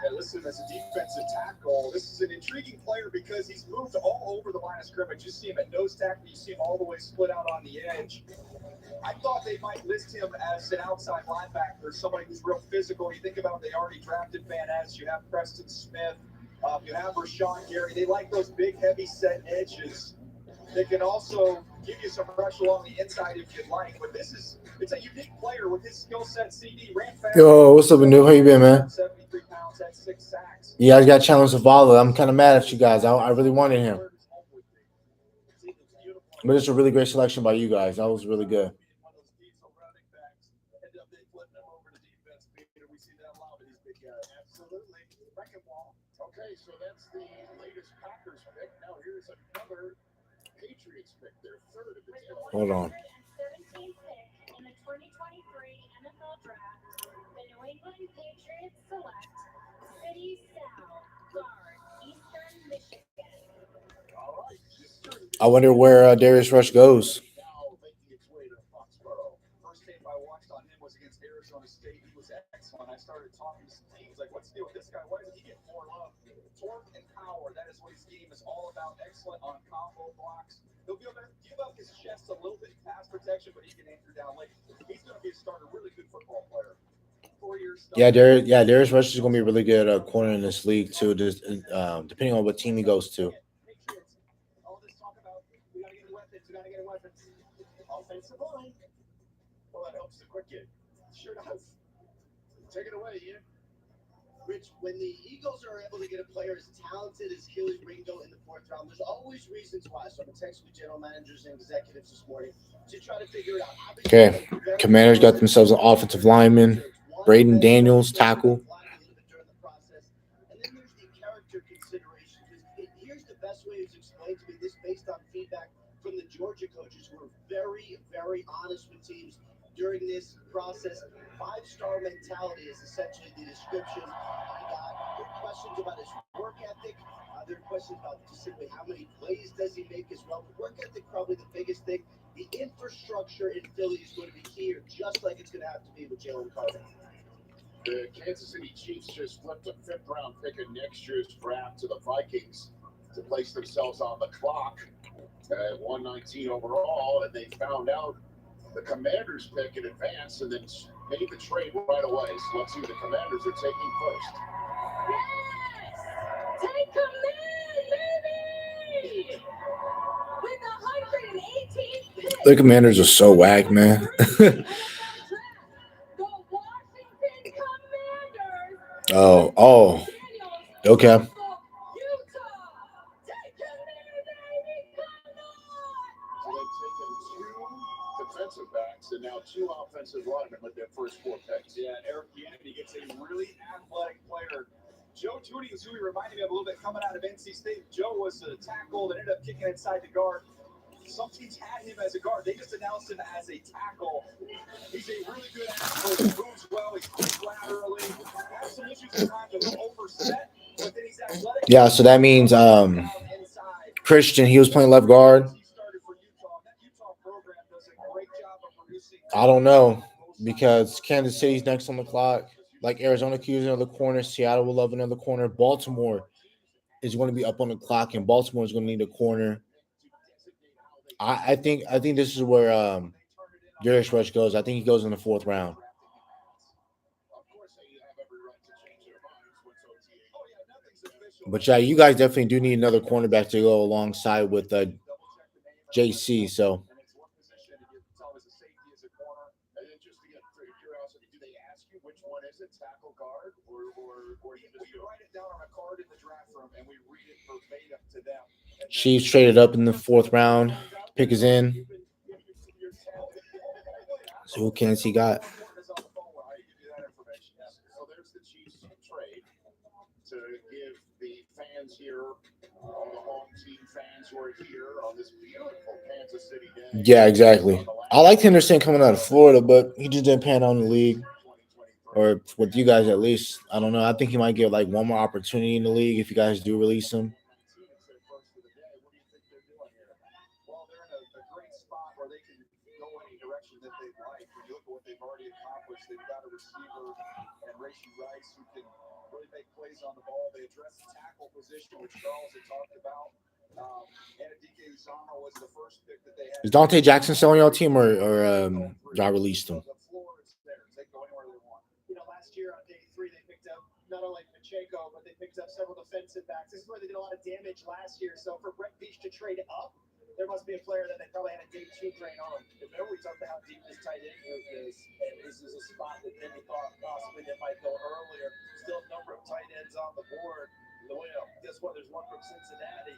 Yeah, listen, as a defensive tackle, this is an intriguing player because he's moved all over the line of scrimmage. You see him at nose tackle, you see him all the way split out on the edge. I thought they might list him as an outside linebacker, somebody who's real physical. You think about they already drafted Van Ness, you have Preston Smith, you have Rashawn Gary. They like those big, heavy set edges. They can also give you some rush along the inside if you'd like. But it's a unique player with his skill set. CD ran fast. Yo, what's up, Anu? How you been, man? 73 pounds, had 6 sacks. You guys got challenged Zavala. I'm kind of mad at you guys. I really wanted him. But it's a really great selection by you guys. That was really good. Okay, so that's the latest Packers pick. Now here's another Patriots pick. Their third of the day. Hold on. 17th pick in the 2023 NFL Draft, the New England Patriots select City South guard, Eastern Michigan. All right. I wonder where Darius Rush goes. Now making its way to Foxborough. First tape I watched on him was against Arizona State. He was excellent. I started talking to some teams like, what's the deal with this guy? Why doesn't he get more love? Torque and power. That is what his game is all about. Excellent on combo blocks. He'll be able to give up his chest a little bit in pass protection, but he can anchor down. Like, he's going to be a starter, really good football player. 4 years. Darius Rush is going to be a really good corner in this league too. Just depending on what team he goes to. All this talk about we got to get weapons. We got to get weapons. Offensive line. Well, that helps the quick kid. Sure does. Take it away, Ian. Rich, when the Eagles are able to get a player as talented as Kelee Ringo in the 4th round, there's always reasons why. So I'm texting with general managers and executives this morning to try to figure it out. Okay, Commanders got themselves an offensive lineman, Braden Daniels, tackle. And then there's the character considerations. Here's the best way it's explained to me. This based on feedback from the Georgia coaches who are very, very honest with teams during this process. 5-star mentality is essentially the description I got. There are questions about his work ethic. There are questions about just simply how many plays does he make as well. But work ethic, probably the biggest thing. The infrastructure in Philly is going to be here, just like it's going to have to be with Jalen Carter. The Kansas City Chiefs just flipped a 5th-round pick in next year's draft to the Vikings to place themselves on the clock at 119 overall, and they found out the Commanders pick in advance and then made the trade right away. So let's see who the Commanders are taking first. Yes! Take command, baby! With the 118th pick. The Commanders are so whack, man. The Washington Commanders. Oh. Okay. Defensive backs and now 2 offensive linemen with their first 4 picks. Yeah, Eric Bieniemy gets a really athletic player. Joe Tooney is who he reminded me of a little bit coming out of NC State. Joe was a tackle that ended up kicking inside the guard. Some teams had him as a guard. They just announced him as a tackle. He's a really good athlete. He moves well. He's quick laterally. Has some issues at times with him overset, but then he's athletic. Yeah, so that means Christian, he was playing left guard. I don't know, because Kansas City's next on the clock. Like Arizona could use another corner. Seattle will love another corner. Baltimore is going to be up on the clock, and Baltimore is going to need a corner. I think this is where Darius Rush goes. I think he goes in the 4th round. But yeah, you guys definitely do need another cornerback to go alongside with JC. So. Tackle guard, or we write it down on a card in the draft room and we read it verbatim to them. Chiefs traded up in the 4th round. Pick is in. So who can he got? So there's the Chiefs trade to give the fans here, all the home team fans who are here on this beautiful Kansas City day. Yeah, exactly. I liked Henderson coming out of Florida, but he just didn't pan out in the league. Or with you guys, at least. I don't know. I think he might get like one more opportunity in the league if you guys do release him. Well, they're in a great spot where they can go any direction that they like. When you look at what they've already accomplished, they've got a receiver and Rashee Rice who can really make plays on the ball. They address the tackle position, which Charles had talked about. Anadike Uzama was the first pick that they had. Is Dante Jackson still on your team, or y'all released him? Year on day 3, they picked up not only Pacheco, but they picked up several defensive backs. This is where they did a lot of damage last year. So for Brett Veach to trade up there must be a player that they probably had a day 2 train on. Remember, we talked about how deep this tight end group is, and this is a spot that maybe thought possibly they might go earlier. Still a number of tight ends on the board. Well, guess what? There's one from Cincinnati.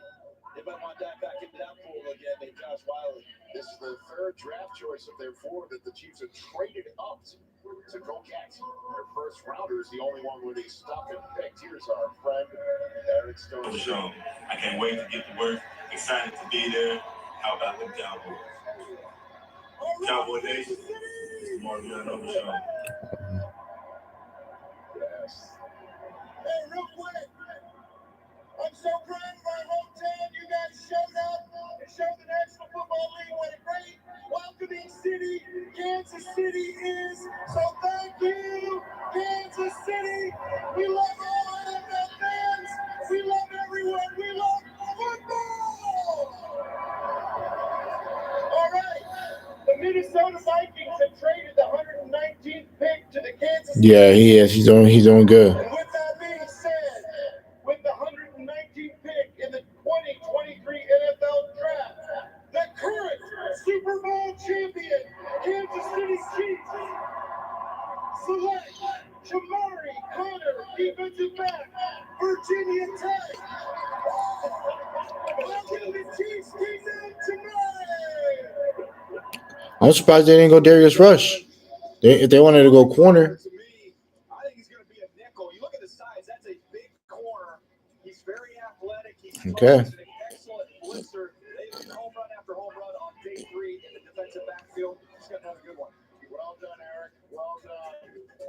They might want to dive back into that pool again, named Josh Wiley. This is the third draft choice of their 4 that the Chiefs have traded up to go get. Their first rounder is the only one where they stuck and picked. Here's our friend, Eric Stone. Show. I can't wait to get to work. Excited to be there. How about the Cowboys? Cowboy Nation. Marvin on the show. Yes. Hey, real quick. I'm so proud of my hometown. You guys showed up and showed the National Football League what a great welcoming city Kansas City is. So thank you, Kansas City. We love all NFL fans. We love everyone. We love football. All right. The Minnesota Vikings have traded the 119th pick to the Kansas City. Yeah, he is. He's doing good. And with that being said, with the 119th pick in the 2023 NFL Draft, the current Super Bowl champion Kansas City Chiefs select Jamari Connor, defensive back, Virginia Tech. Welcome to Chiefs Kingdom tonight. I'm surprised they didn't go Darius Rush. If they wanted to go corner. To me, I think he's going to be a nickel. You look at the size, that's a big corner. He's very athletic. He's Okay. an excellent blitzer. They've been home run after home run on day 3 in the defensive backfield. He's got another good one. Well done, Eric. Well done.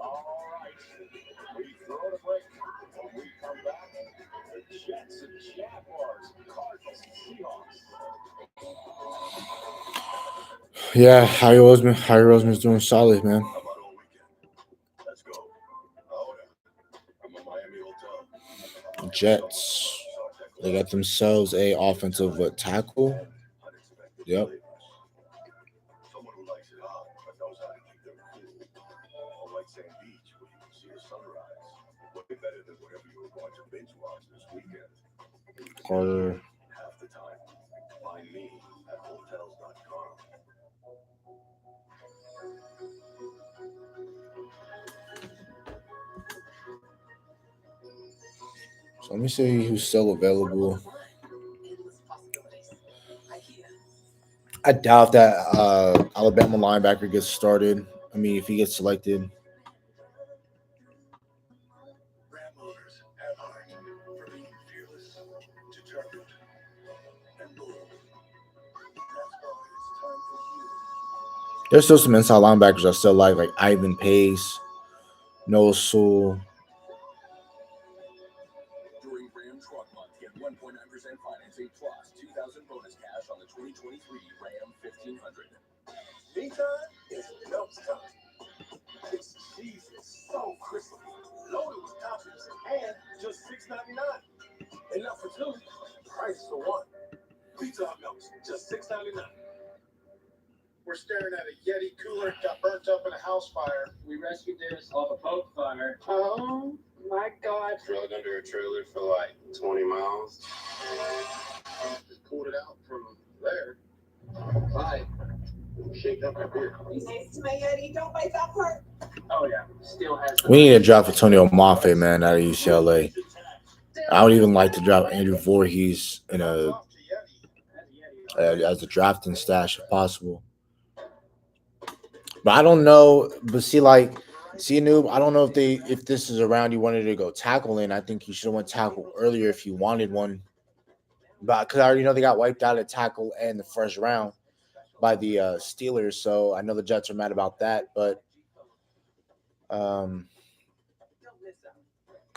All right. We throw the break. When we come back, the Jets and Jaguars, Cardinals and Seahawks. Yeah, Harry Roseman's doing solid, man. How about all weekend? Let's go. Oh, yeah. I'm a Miami hotel. Jets. They got themselves a offensive tackle. Yep. Someone who likes it hot but knows how to keep them cool. Unlike Sand Beach, where you can see the sunrise. What better than whatever you were going to binge watch this weekend? Carter. Half the time. Find me at hotels.com. So let me see who's still available. I doubt that Alabama linebacker gets started. I mean, if he gets selected. Grandmothers have heart for being fearless, determined, and bold. That's why it's time for you. There's still some inside linebackers I still like Ivan Pace, Noah Sewell. During Ram Truck Month, get 1.9% financing plus 2,000 bonus cash on the 2023 Ram 1500. Meantime, it's milk time. This cheese is so crispy, loaded with toppings, and just $6.99. Enough for 2, price for 1. Pizza Hut Milks, just $6.99. We're staring at a Yeti cooler got burnt up in a house fire. We rescued this off a boat fire. Oh my God. Drug under a trailer for like 20 miles. Just pulled it out from there. Bye. Shake up my beer. Thanks to my Yeti, don't bite that part. Oh yeah, still has. We need to draft Antonio Mafe, man, out of UCLA. I would even like to draft Andrew Voorhees in as a drafting stash if possible. But I don't know. But see, Noob, I don't know if this is a round you wanted to go tackle in. I think you should have went tackle earlier if you wanted one. But because I already know they got wiped out at tackle in the first round by the Steelers, so I know the Jets are mad about that. But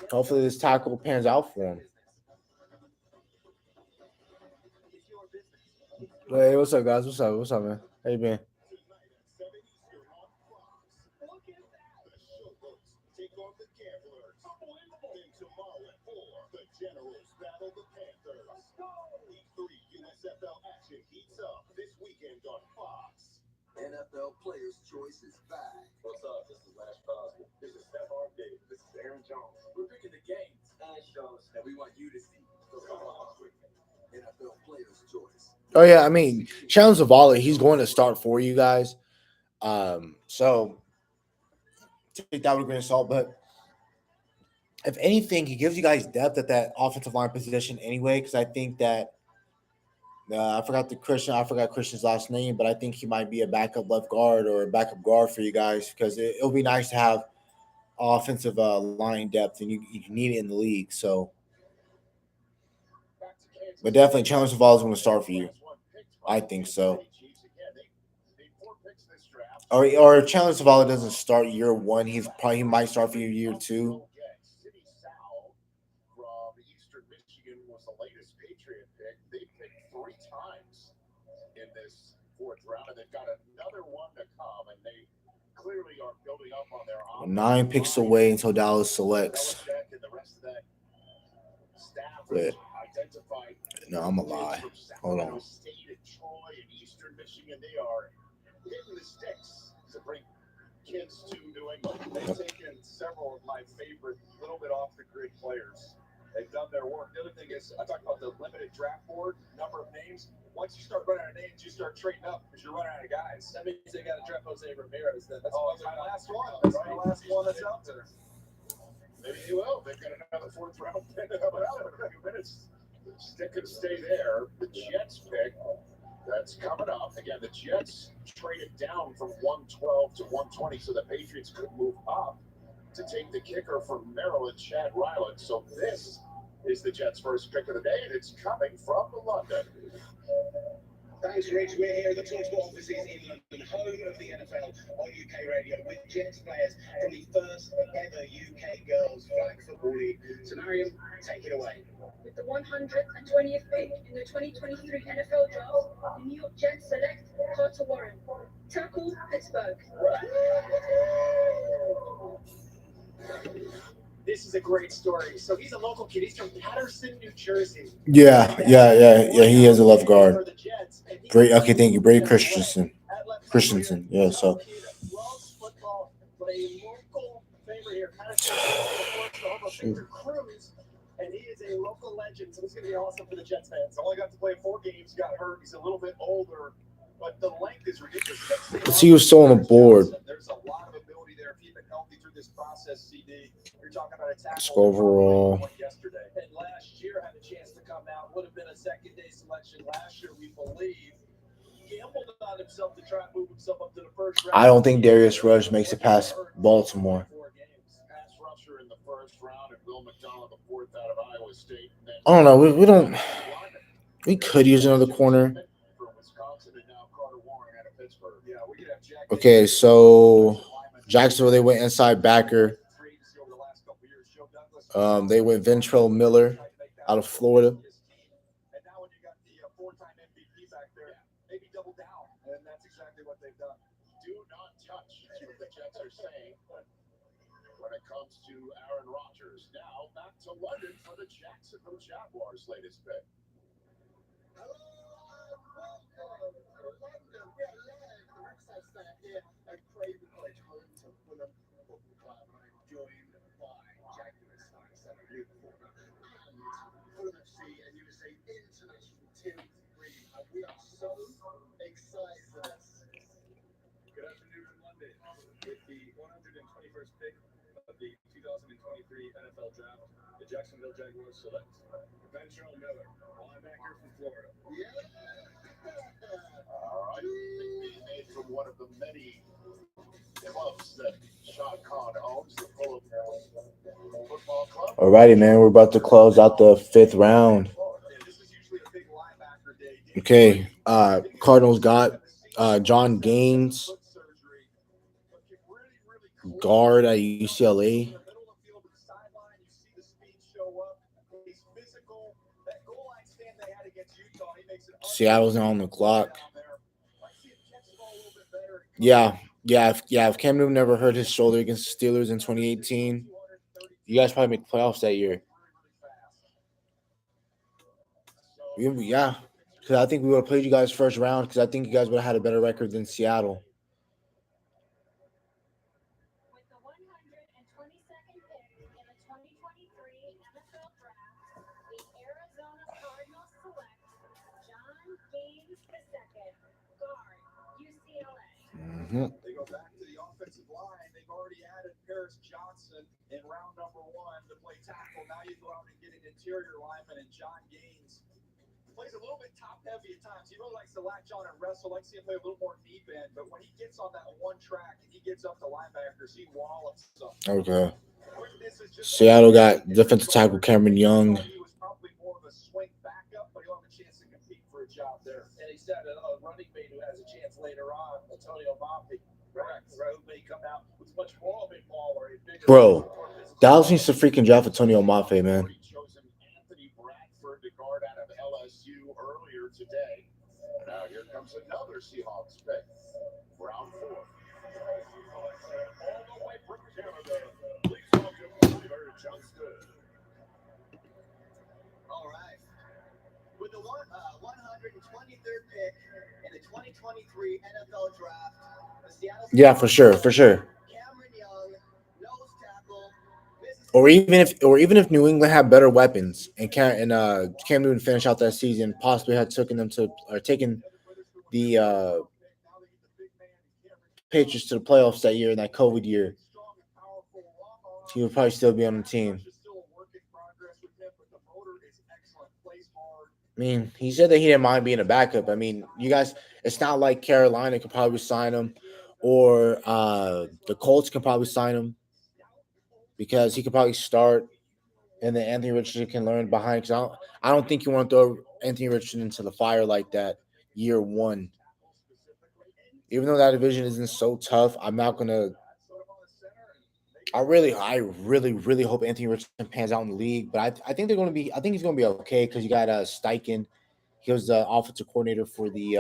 hopefully this tackle pans out for him. Hey, what's up, guys? What's up, man? How you been? Take on the Gamblers. Then tomorrow at 4, the Generals battle the Panthers. Week 3 USFL action heats up this weekend on Fox. NFL Players' Choice is back. What's up? This is Lash Cosby. This is Stephon Diggs. This is Aaron Jones. We're picking the games and shows that we want you to see. So come on this weekend. NFL Players' Choice. Oh yeah, I mean, Chandler Zavala, he's going to start for you guys. So take that with a grain of salt. But if anything, he gives you guys depth at that offensive line position anyway. Because I think that I forgot Christian's last name, but I think he might be a backup left guard or a backup guard for you guys because it'll be nice to have offensive line depth, and you need it in the league. So, but definitely, Chandler Zavala is going to start for you. I think so. Or Chandler Zavala doesn't start year one. He might start for you year two. From Eastern Michigan was the latest Patriot pick. They picked 3 times in this 4th round, and they've got another one to come, and they clearly are building up on their 9 picks away until Dallas selects. But no, I'm a lie. Hold on. State and Troy and Eastern Michigan, they are hitting the sticks to bring kids to New England. They've taken several of my favorite little bit off the grid players. They've done their work. The other thing is, I talked about the limited draft board, number of names. Once you start running out of names, you start trading up because you're running out of guys. That means they got to draft Jose Ramirez. That's my last one. That's my last one that's out there. Maybe he will. They've got another 4th round pick coming out in a few minutes. Stick and stay there. The Jets pick that's coming up. Again, the Jets traded down from 112 to 120 so the Patriots could move up to take the kicker from Maryland, Chad Ryland. So this is the Jets' first pick of the day, and it's coming from London. Thanks, Rich. We're here at the TalkSport offices in London, home of the NFL on UK radio, with Jets players from the first ever UK Girls Flag Football League. So, Mariam, take it away. With the 120th pick in the 2023 NFL Draft, the New York Jets select Carter Warren, tackle Pittsburgh. This is a great story. So he's a local kid. He's from Patterson, New Jersey. Yeah. He is a left guard. Great. Okay, thank you, Brady Christensen. Yeah. So. Loves football, but a local favorite here. Patterson, Cruz, and he is a local legend. So this is going to be awesome for the Jets fans. Only got to play 4 games. Got hurt. He's a little bit older, but the length is ridiculous. Let's see who's still on the board. There's a lot of ability there. If you've been healthy through this process, CD. You're talking about a tackle. Let's go overall. Yesterday and last year had a chance to come out. Would have been a second-day selection last year, we believe. Gambled on himself to try and move himself up to the first round. I don't think Darius Rush makes it past Baltimore. Pass rusher in the 1st round, and Will McDonald, the 4th out of Iowa State. I don't know. We don't. We could use another corner. Okay, so Jacksonville, they went inside backer. They went Ventrell Miller out of Florida. And now when you got the 4-time MVP back there, maybe double down, and that's exactly what they've done. Do not touch, is what the Jets are saying when it comes to Aaron Rodgers. Now back to London for the Jacksonville Jaguars' latest pick. Hello, welcome to London. We are live from the Riverside Stand here at Craven College, home to Fulham Football Club. And I'm joined by Jaguars starting 7 new corner and Fulham FC and USA International Tim Green. And we are so excited for this. Good afternoon from London. With the 121st pick of the 2023 NFL Draft, the Jacksonville Jaguars select Ventrell Miller, linebacker from Florida. All right, being made from one of the many clubs that Sean Conn owns, the Fulham Football Club. Alrighty, man. We're about to close out the 5th round. Okay. Cardinals got John Gaines, guard at UCLA. Seattle's not on the clock. Yeah. If Cam Newton never hurt his shoulder against the Steelers in 2018, you guys probably make the playoffs that year. Yeah, because I think we would have played you guys first round because I think you guys would have had a better record than Seattle. With the 122nd pick in the 2023 NFL Draft, the Arizona Cardinals select John Gaines Mhm. They go back to the offensive line. They've already added Paris Johnson in round number 1 to play tackle. Now you go out and get an interior lineman and John Gaines. Plays a little bit top heavy at times. He really likes to latch on and wrestle. Likes to see him play a little more knee bend. But when he gets on that one track and he gets up to linebackers, he wallops them. Okay. Seattle got defensive tackle Cameron Young. He was probably more of a swing backup, but he'll have a chance to compete for a job there. And he said a running mate who has a chance later on, Antonio Mafi. Correct. Right. Who may come out with much more of a ball or a bigger. Bro, Dallas needs to freaking draft Antonio Mafe, man. Chosen Anthony Bradford to guard out of LSU earlier today. Now here comes another Seahawks pick. Round 4. All the way from Canada, please welcome Tyler Johnston. All right. With the 123rd pick in the 2023 NFL Draft, the Seattle Yeah, for sure, for sure. Cameron Young, nose tackle. Or even if New England had better weapons and Cam Newton finished out that season, possibly had taken the Patriots to the playoffs that year in that COVID year, he would probably still be on the team. I mean, he said that he didn't mind being a backup. I mean, you guys, it's not like Carolina could probably sign him or the Colts can probably sign him because he could probably start and then Anthony Richardson can learn behind. Because I don't think you want to throw Anthony Richardson into the fire like that year 1. Even though that division isn't so tough, I'm not gonna. I really hope Anthony Richardson pans out in the league. But I think they're gonna be. I think he's gonna be okay because you got Steichen. He was the offensive coordinator for the.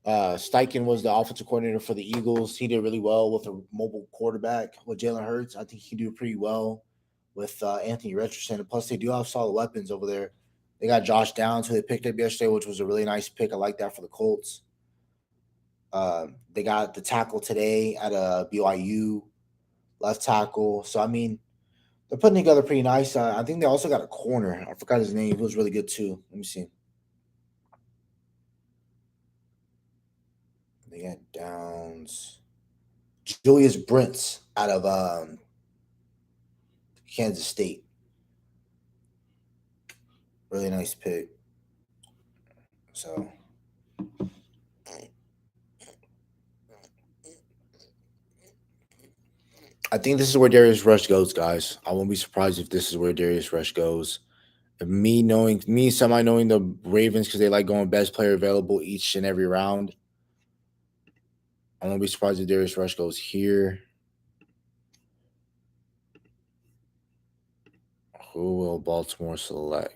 Steichen was the offensive coordinator for the Eagles. He did really well with a mobile quarterback with Jalen Hurts. I think he do pretty well with Anthony Richardson. And plus, they do have solid weapons over there. They got Josh Downs, who they picked up yesterday, which was a really nice pick. I like that for the Colts. They got the tackle today at BYU, left tackle. So, I mean, they're putting together pretty nice. I think they also got a corner. I forgot his name. He was really good, too. Let me see. They got Downs. Julius Brents out of Kansas State. Really nice pick. So I think this is where Darius Rush goes, guys. I won't be surprised if this is where Darius Rush goes. Me knowing the Ravens because they like going best player available each and every round. I won't be surprised if Darius Rush goes here. Who will Baltimore select?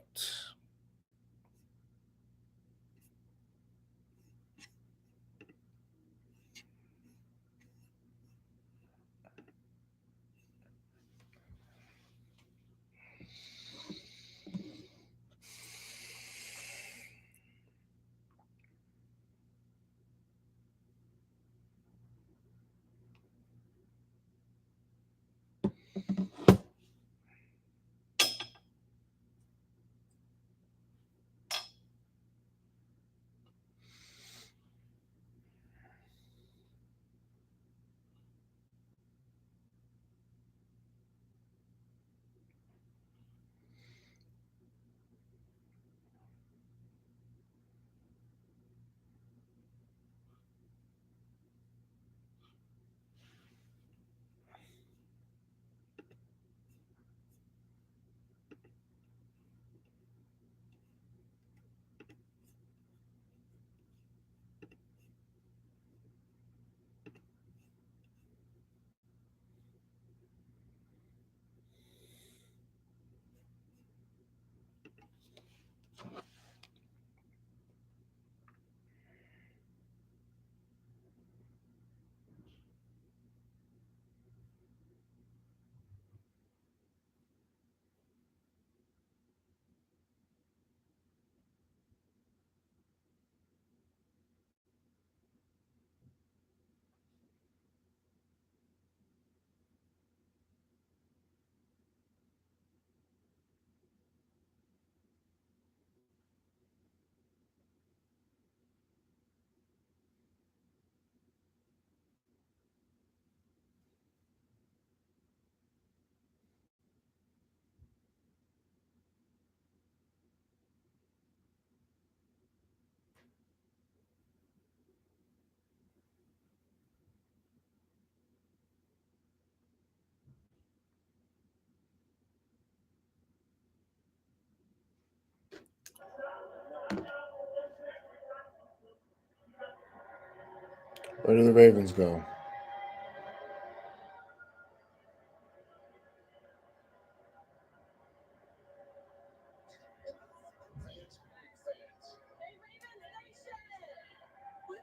Where do the Ravens go? With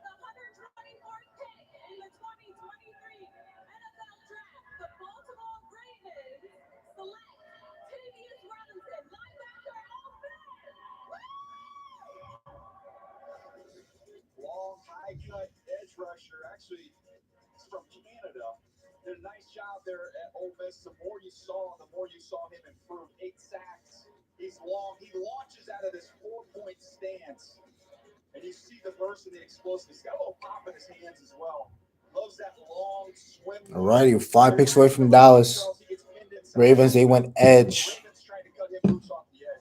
the 124th pick in the 2023 NFL Draft, the Baltimore Ravens select Tavius Robinson, linebacker, Long, high cut edge rusher. Actually, he's from Canada. Did a nice job there at Ole Miss. The more you saw him improve. 8 sacks. He's long. He launches out of this 4-point stance. And you see the burst and the explosiveness. He's got a little pop in his hands as well. Loves that long swim. All righty, 5 picks away from Dallas. Ravens, they went edge.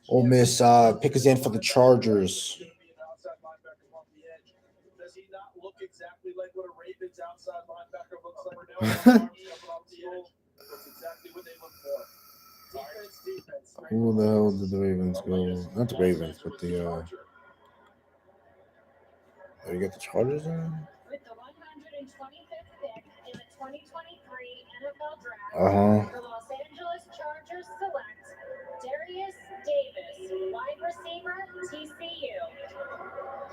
Ole Miss pick is in for the Chargers. Does he not look exactly like what a Ravens outside linebacker looks like? That's exactly what they look for. Defense. Who the hell did the Ravens go? Not the Ravens, but the you got the Chargers in? With the 125th pick in the 2023 NFL Draft, the Los Angeles Chargers select Darius Davis, wide receiver, TCU.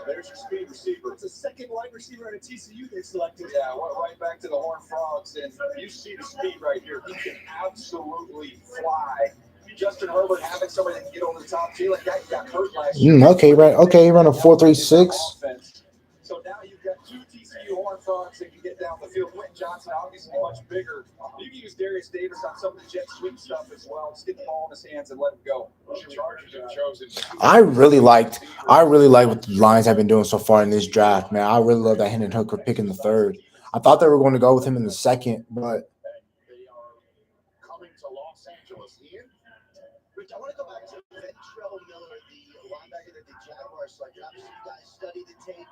There's your speed receiver. It's a second wide receiver at TCU they selected. Yeah, went right back to the Horned Frogs, and you see the speed right here. He can absolutely fly. Justin Herbert having somebody that can get over the top. Jalen Guyton got hurt last year. Okay, right. Okay, he ran a 4.36. So now you've got 2 TCU Horned Frogs that can get down the field. Quentin Johnson, obviously much bigger. You can use Darius Davis on some of the jet sweep stuff as well. Just get the ball in his hands and let him go. The Chargers have chosen. I really like what the Lions have been doing so far in this draft, man. I really love that Hendon Hooker pick in the 3rd. I thought they were going to go with him in the 2nd, but they are coming to Los Angeles. Ian? Rich, I want to go back to Ventrell Miller, the linebacker that the Jaguars selected. Obviously, you guys studied the tape.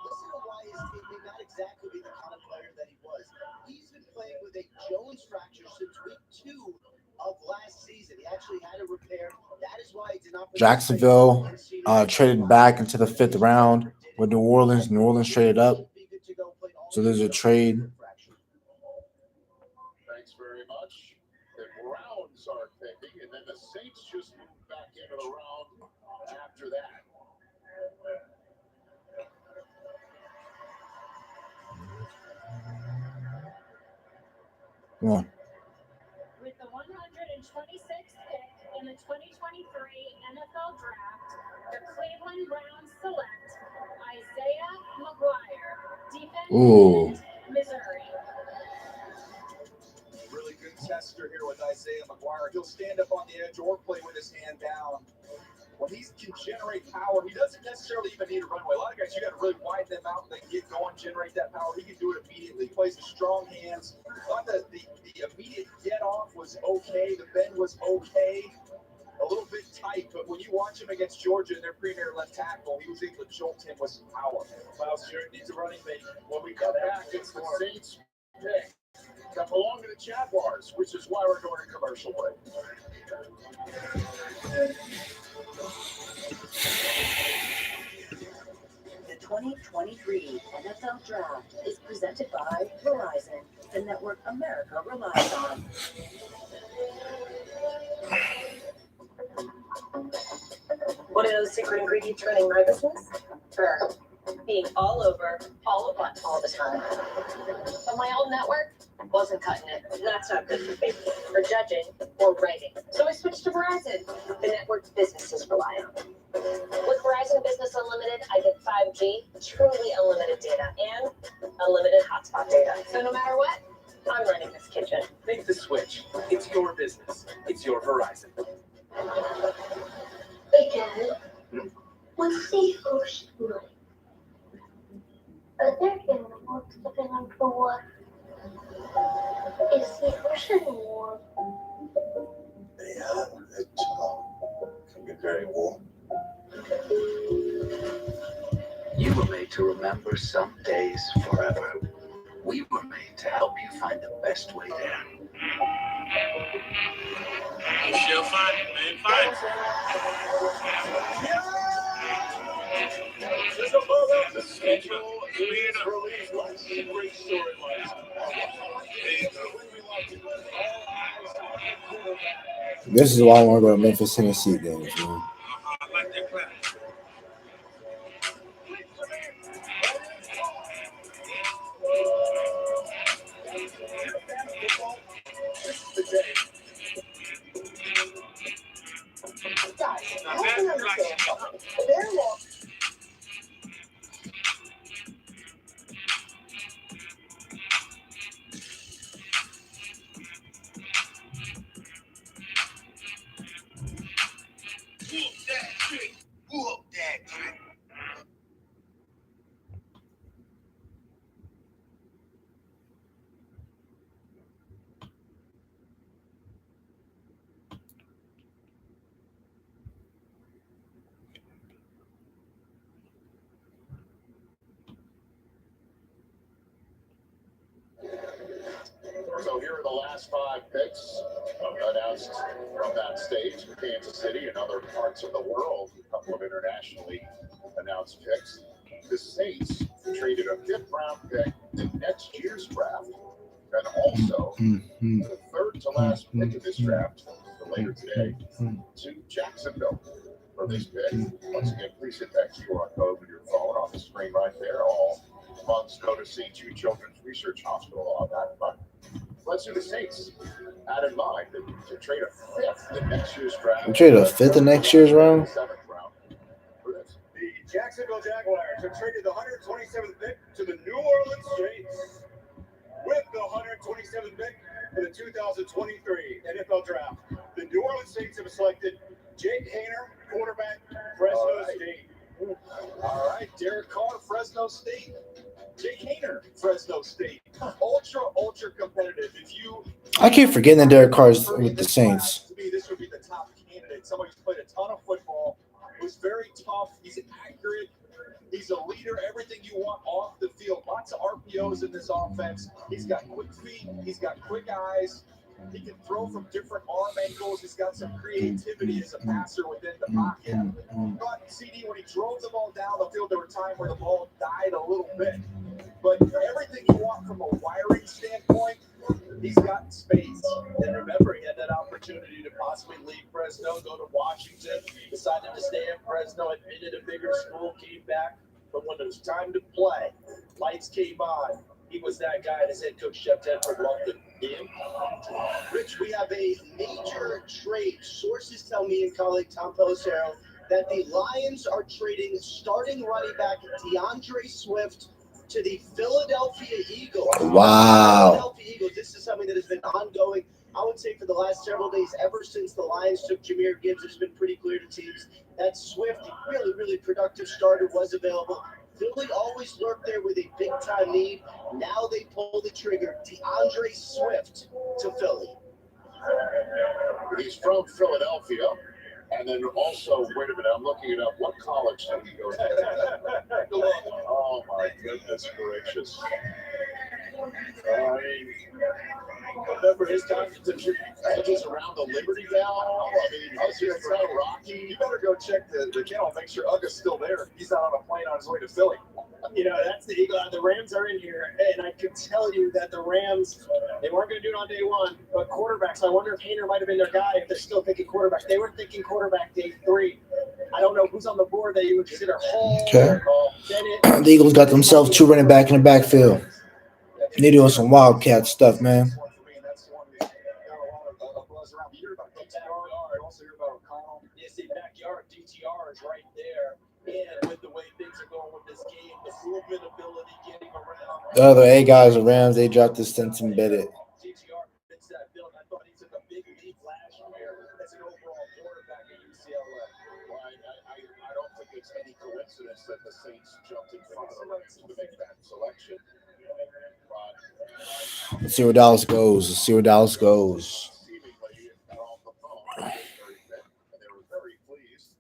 Listen to why his team may not exactly be the kind of player that he was. He's been playing with a Jones fracture since week 2 of last season. He actually had a repair. That is why he did not. Jacksonville traded back into the 5th round with New Orleans. New Orleans traded up. So there's a trade. Thanks very much. The Browns are picking, and then the Saints just moved back into the round after that. Come on. With the 126th pick in the 2023 NFL Draft, the Cleveland Browns select Isaiah McGuire, defensive end, Missouri. Really good tester here with Isaiah McGuire. He'll stand up on the edge or play with his hand down. When he can generate power, he doesn't necessarily even need a runway. A lot of guys, you got to really widen them out and then get going, generate that power. He can do it immediately. He plays with strong hands. Thought that the immediate get off was okay. The bend was okay. A little bit tight, but when you watch him against Georgia in their premier left tackle, he was able to jolt him with some power. Miles Garrett needs a running mate. When we come back, it's the Saints pick that belong to the Jaguars, which is why we're going to commercial break. The 2023 NFL Draft is presented by Verizon, the network America relies on. What are those secret ingredients running my business? Being all over, all at once, all the time. But my old network wasn't cutting it. That's not good for business, for judging, or writing. So I switched to Verizon, the network businesses rely on. With Verizon Business Unlimited, I get 5G, truly unlimited data, and unlimited hotspot data. So no matter what, I'm running this kitchen. Make the switch. It's your business. It's your Verizon. Hey, Dad. What's the ocean like? Are there animals living underwater? Is the ocean warm? Yeah, it can be very warm. You were made to remember some days forever. We were made to help you find the best way there. You shall find it, man. Find it. Just above the schedule Great storyline. This is why I want to go to Memphis, Tennessee games, man. Whoop that trick. So here are the last 5 picks announced from that stage in Kansas City and other parts of the world. A couple of internationally announced picks. The Saints traded a 5th-round pick in next year's draft, and also the 3rd to last pick of this draft, later today, to Jacksonville for this pick. Once again, please hit that QR code with your phone on the screen right there. All funds go to St. Jude Children's Research Hospital on that front. Let's do the Saints. Had in mind to trade a 5th in next year's draft. We traded a 5th in next year's round. 7th round for this. The Jacksonville Jaguars have traded the 127th pick to the New Orleans Saints. With the 127th pick for the 2023 NFL Draft, the New Orleans Saints have selected Jake Haener, quarterback, Fresno State. All right, Derek Carr, Fresno State. Jake Haener, Fresno State. Ultra competitive. I keep forgetting that Derek Carr is with the Saints. To me, this would be the top candidate. Somebody who's played a ton of football, who's very tough. He's accurate. He's a leader. Everything you want off the field. Lots of RPOs in this offense. He's got quick feet. He's got quick eyes. He can throw from different arm angles. He's got some creativity as a passer within the pocket. But CD, when he drove the ball down the field, there were times where the ball died a little bit. But everything you want from a wiring standpoint, he's got space. And remember, he had that opportunity to possibly leave Fresno, go to Washington, decided to stay in Fresno, admitted a bigger school, came back. But when it was time to play, lights came on. He was that guy, and his head coach, Jeff Tedford, loved him. Rich, we have a major trade. Sources tell me and colleague Tom Pelissero that the Lions are trading starting running back DeAndre Swift to the Philadelphia Eagles. Wow. Philadelphia Eagles. This is something that has been ongoing, I would say, for the last several days. Ever since the Lions took Jahmyr Gibbs, it's been pretty clear to teams that Swift, really productive starter, was available. Philly always lurked there with a big-time need. Now they pull the trigger. DeAndre Swift to Philly. He's from Philadelphia. And then also, wait a minute, I'm looking it up. What college did he go to? Oh, my goodness gracious. Remember his time to edges around the Liberty Bell? I mean, I was here so rocky. You better go check the kennel, make sure Uga's still there. He's not on a plane on his way to Philly. You know, that's the Eagle. The Rams are in here, and I can tell you that the Rams, they weren't going to do it on day one, but quarterbacks, I wonder if Haener might have been their guy if they're still thinking quarterback. They were thinking quarterback day 3. I don't know who's on the board that you would consider Hall. Okay. Bennett. The Eagles got themselves 2 running back in the backfield. They're doing some Wildcat stuff, man. Backyard DTR is right there. And with the way things are going with this game, the movement ability, getting around. The other 8 guys are Rams. They dropped the Stinson Bennett. DTR fits that bill. I thought he took a big leap last year as an overall quarterback at UCLA. Well, I don't think it's any coincidence that the Saints jumped in front of the Rams to make that selection. Let's see where Dallas goes. Seemingly got off the phone. And they were very pleased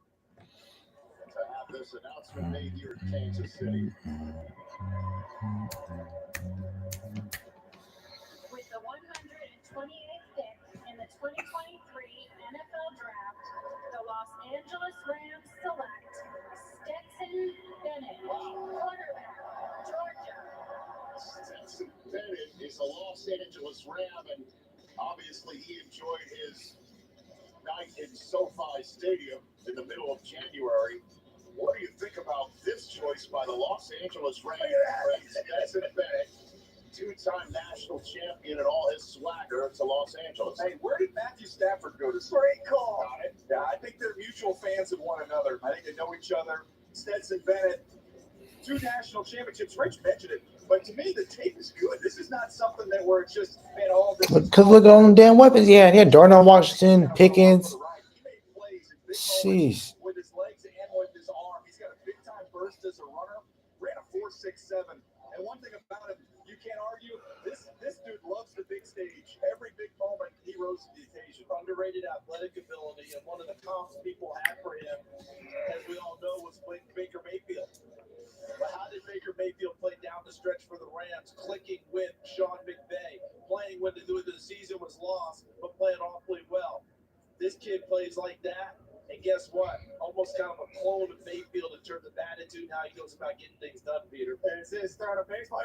to have this announcement made here in Kansas City. With the 128th pick in the 2023 NFL Draft, the Los Angeles Rams select Stetson Bennett, quarterback, Georgia. He's a Los Angeles Ram, and obviously he enjoyed his night in SoFi Stadium in the middle of January. What do you think about this choice by the Los Angeles Rams? Stetson Bennett, two-time national champion and all his swagger to Los Angeles. Hey, where did Matthew Stafford go to school? Great call. Got it. Yeah, I think they're mutual fans of one another. I think they know each other. Stetson Bennett, 2 national championships. Rich mentioned it, but to me, the tape is good. This is not something that where it's just, man, all this. Because look at all them damn weapons. Yeah, Darnell Washington, Pickens. Jeez. With his legs and with his arm, he's got a big-time burst as a runner. Ran a 4.67. And one thing about him, you can't argue, this dude loves the big stage. Every big moment, he rose to the occasion. Underrated athletic ability, and one of the comps people had for him, as we all know, was Baker Mayfield. But how did Baker Mayfield play down the stretch for the Rams, clicking with Sean McVay, playing when the season was lost, but playing awfully well? This kid plays like that, and guess what? Almost kind of a clone of Mayfield in terms of attitude and how he goes about getting things done, Peter. And it's his start of baseball.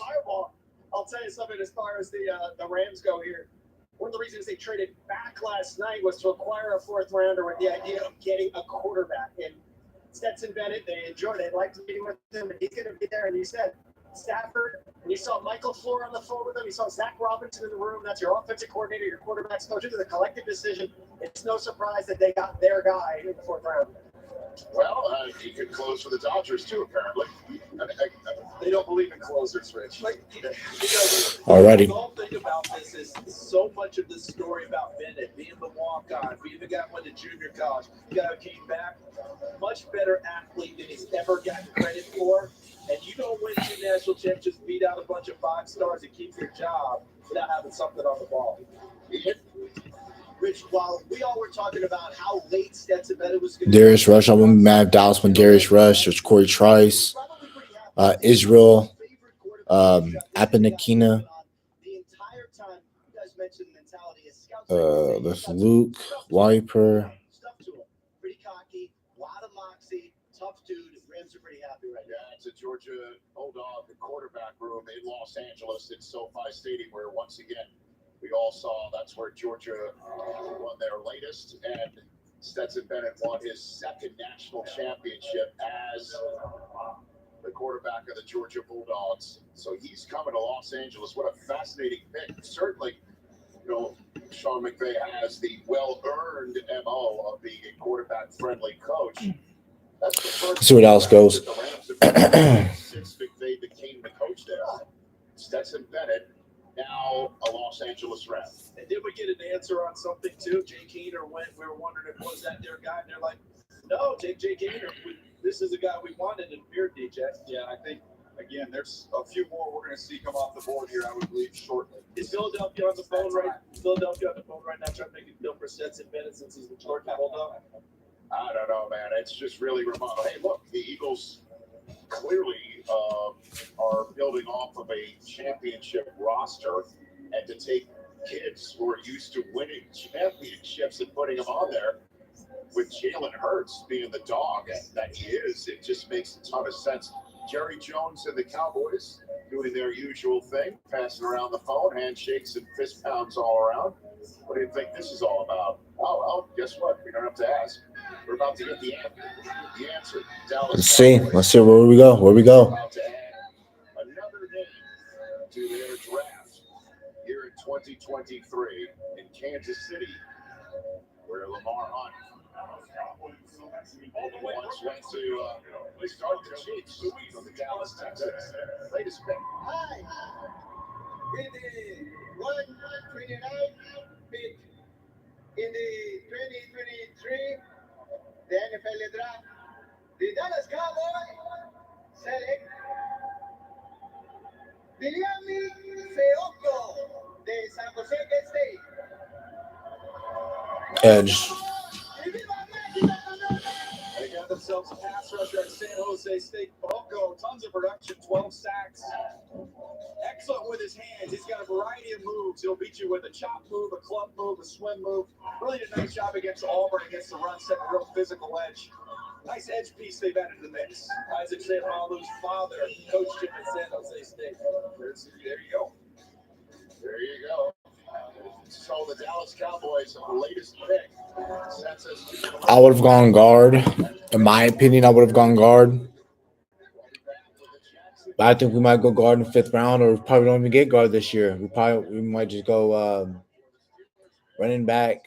Fireball. I'll tell you something as far as the Rams go here. One of the reasons they traded back last night was to acquire a 4th rounder with the idea of getting a quarterback. And Stetson Bennett, they enjoyed it. They liked meeting with him, and he's going to be there. And you said Stafford, and you saw Michael Floor on the phone with him. You saw Zach Robinson in the room. That's your offensive coordinator, your quarterback's coach. It's a collective decision. It's no surprise that they got their guy in the 4th round. Well, he could close for the Dodgers too, apparently. They don't believe in closers, Rich. Alrighty. The whole thing about this is so much of the story about Bennett being the walk-on. We even got one to junior college. The guy who came back, much better athlete than he's ever gotten credit for. And you don't win 2 national championships, beat out a bunch of 5 stars, and keep your job without having something on the ball. Rich, while we all were talking about how late Stetson Bennett was going to Darius Rush. I went Matt Dallas when Darius Rush. There's Corey Trice, Israel, Apanakina. There's Luke Wiper. Pretty cocky, a lot of moxie, tough dude. Rams are pretty happy right now. Yeah, it's a Georgia Bulldog quarterback room in Los Angeles at SoFi Stadium, where once again we all saw that's where Georgia won their latest, and Stetson Bennett won his 2nd national championship as the quarterback of the Georgia Bulldogs. So he's coming to Los Angeles. What a fascinating pick. Certainly, Sean McVay has the well-earned MO of being a quarterback-friendly coach. That's the first. See what else goes. Since McVay became the coach there. Stetson Bennett, now a Los Angeles Ram. And did we get an answer on something too? Jay Keener went. We were wondering if was that their guy, and they're like, "No, Jay Keener. This is the guy we wanted in Beard, DJ." Yeah, I think again, there's a few more we're going to see come off the board here. I would believe shortly. Is Philadelphia on the phone right? Philadelphia on the phone right now, trying to make a deal for Stetson Bennett since he's the Georgia Bulldog. I don't know, man. It's just really remarkable. Hey, look, the Eagles clearly are building off of a championship roster, and to take kids who are used to winning championships and putting them on there with Jalen Hurts being the dog that he is, it just makes a ton of sense. Jerry Jones and the Cowboys doing their usual thing, passing around the phone, handshakes and fist pounds all around. What do you think this is all about? Oh, well, guess what? We don't have to ask. We're about to get the answer. Dallas Let's see. Let's see where we go. Where we go. About to add another name to their draft here in 2023 in Kansas City, where Lamar Hunt once went to start the Chiefs from the Dallas Texans. Latest pick. Hi. With the 129 pick in the 2023 the NFL draft, the Dallas Cowboys select Viliami Feoco de San Jose State. Edge. They got themselves a pass rusher at San Jose State. Falco, tons of production, 12 sacks. Excellent with his hands. He's got a variety of moves. He'll beat you with a chop move, a club move, a swim move. Really did a nice job against Auburn against the run, setting a real physical edge. Nice edge piece they've added to the mix. Isaac Seumalo's father coached him at San Jose State. There you go. There you go. So the Dallas Cowboys' latest pick sets us to I would have gone guard. In my opinion, I would have gone guard. But I think we might go guard in the 5th round, or we probably don't even get guard this year. We might just go running back.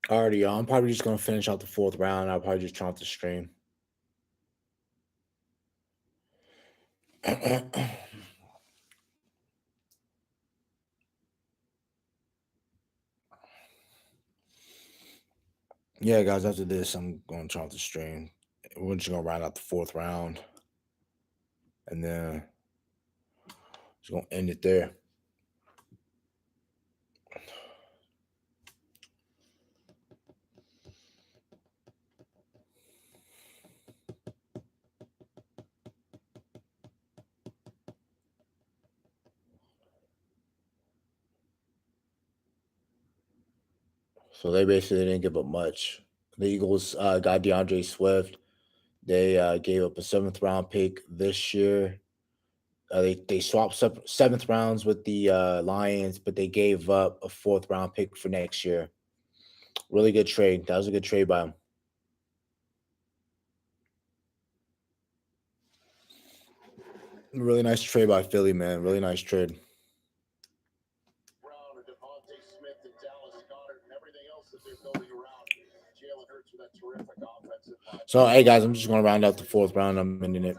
Alrighty, y'all. I'm probably just gonna finish out the 4th round. I'll probably just turn off the stream. Yeah, guys. After this, I'm gonna turn off the stream. We're just gonna round out the 4th round, and then just gonna end it there. So they basically didn't give up much. The Eagles got DeAndre Swift. They gave up a 7th round pick this year. They swapped 7th rounds with the Lions, but they gave up a 4th round pick for next year. Really good trade. That was a good trade by them. Really nice trade by Philly, man. Really nice trade. So, hey, guys, I'm just going to round out the 4th round. I'm ending it.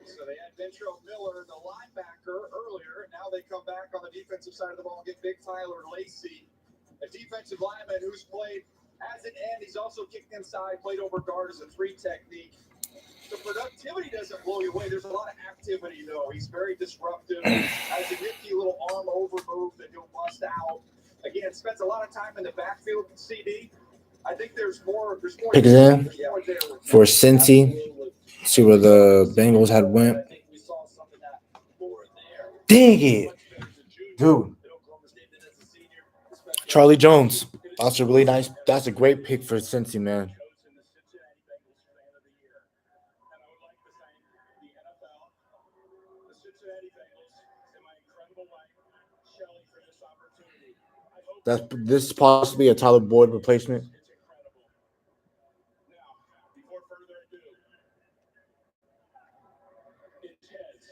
So they had Ventrell Miller, the linebacker, earlier, and now they come back on the defensive side of the ball and get Big Tyler Lacey, a defensive lineman who's played as an end. He's also kicked inside, played over guard as a 3 technique. The productivity doesn't blow you away. There's a lot of activity, though. He's very disruptive. Has a nifty little arm over move that he'll bust out. Again, spends a lot of time in the backfield with CD. I think there's more. Pick it in for Cincy. See where the Bengals had went. Dang it, dude. Charlie Jones. That's a really nice. That's a great pick for Cincy, man. This is possibly a Tyler Boyd replacement. Before further ado, it's heads.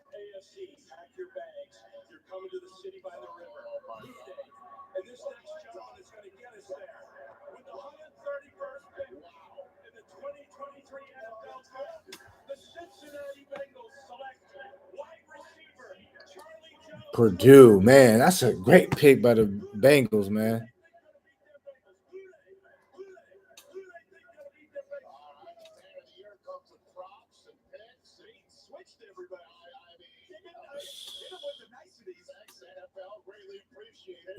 AFC, pack your bags. You're coming to the city by the river. Tuesday. And this next gentleman is going to get us there. With the 131st pick in the 2023 NFL Draft, the Cincinnati Bengals select wide receiver Charlie Jones. Purdue, man, that's a great pick by the Bengals, man.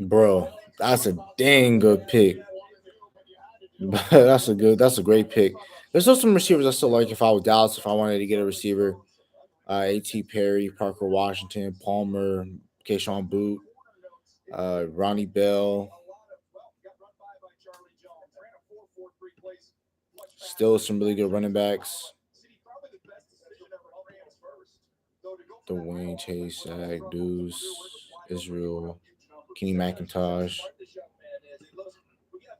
Bro, that's a dang good pick. That's a great pick. There's still some receivers I still like if I was Dallas, if I wanted to get a receiver. A.T. Perry, Parker Washington, Palmer, Keyshawn Boot, Ronnie Bell. Still some really good running backs. Dwayne Chase, Zach Deuce, Israel, Kenny McIntosh,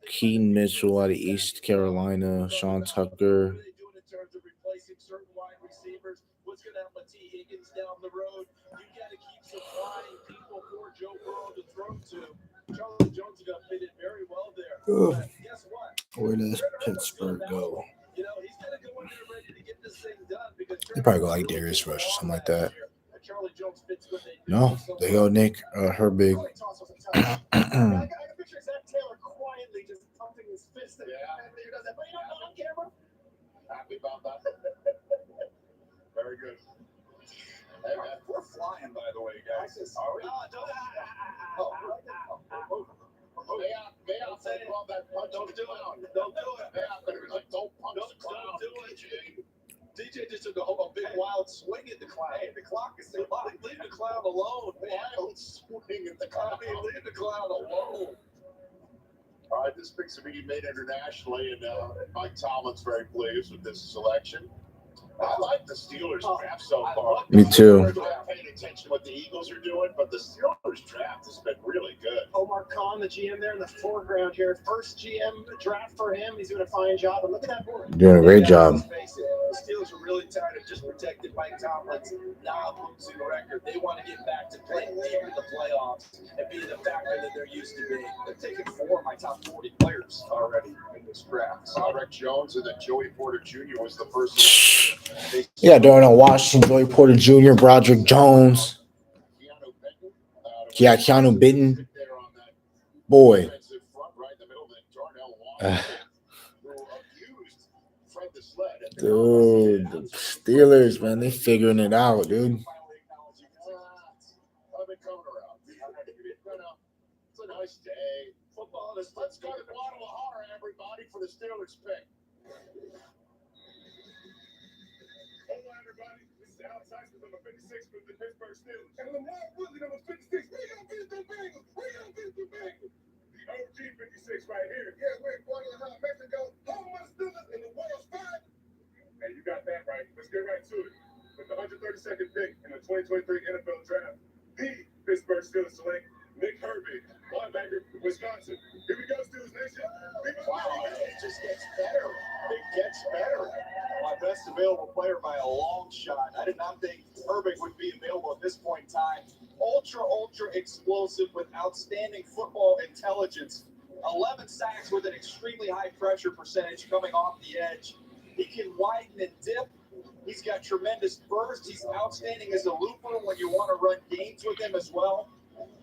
Keaton Mitchell out of East Carolina, Sean Tucker. Where does Pittsburgh go? They probably go like Darius Rush or something like that. No, they go Nick Herbig. Happy about that. Very good. Hey, man, we're flying, by the way, guys. Are we? Don't do it. Don't do it. Don't punch the clown. Don't do it. DJ just took a big wild swing at the clown. Hey, the clock is still on. Leave the clown alone. Wild swing at the clown. Leave the clown alone. All right, this pick's being made internationally, and Mike Tomlin's very pleased with this selection. I like the Steelers draft so far. Me too. I'm not paying attention to what the Eagles are doing, but the Steelers draft has been really good. Omar Khan, the GM there in the foreground here. First GM draft for him. He's doing a fine job. And look at that board. Doing a great job. The Steelers are really tired of just protecting Mike Tomlin's non-losing record. They want to get back to playing deep in the playoffs and being the factor that they're used to being. They're taking 4 of my top 40 players already in this draft. Cedric Jones and then Joey Porter Jr. was the first. Yeah, Darnell Washington, Joey Porter Jr., Broderick Jones. Yeah, Keanu Benton. Boy. Dude, the Steelers, man, they figuring it out, dude. It's a nice day. Football is. Let's go to Guadalajara, everybody, for the Steelers pick. Hold on, everybody. This is Alex Heisman, number 56 with the Pittsburgh Steelers. And Lamar Woodley, number 56. We gonna beat the Bengals. The OG 56 right here. Yeah, we're in Guadalajara, Mexico. Home of the Steelers in the Wales 5. Hey, you got that right. Let's get right to it. With the 132nd pick in the 2023 NFL Draft, the Pittsburgh Steelers select Nick Herbig, linebacker, Wisconsin. Here we go, Steelers Nation. Wow, it just gets better. It gets better. My best available player by a long shot. I did not think Herbig would be available at this point in time. Ultra explosive with outstanding football intelligence. 11 sacks with an extremely high pressure percentage coming off the edge. He can widen and dip. He's got tremendous burst. He's outstanding as a looper when you want to run games with him as well.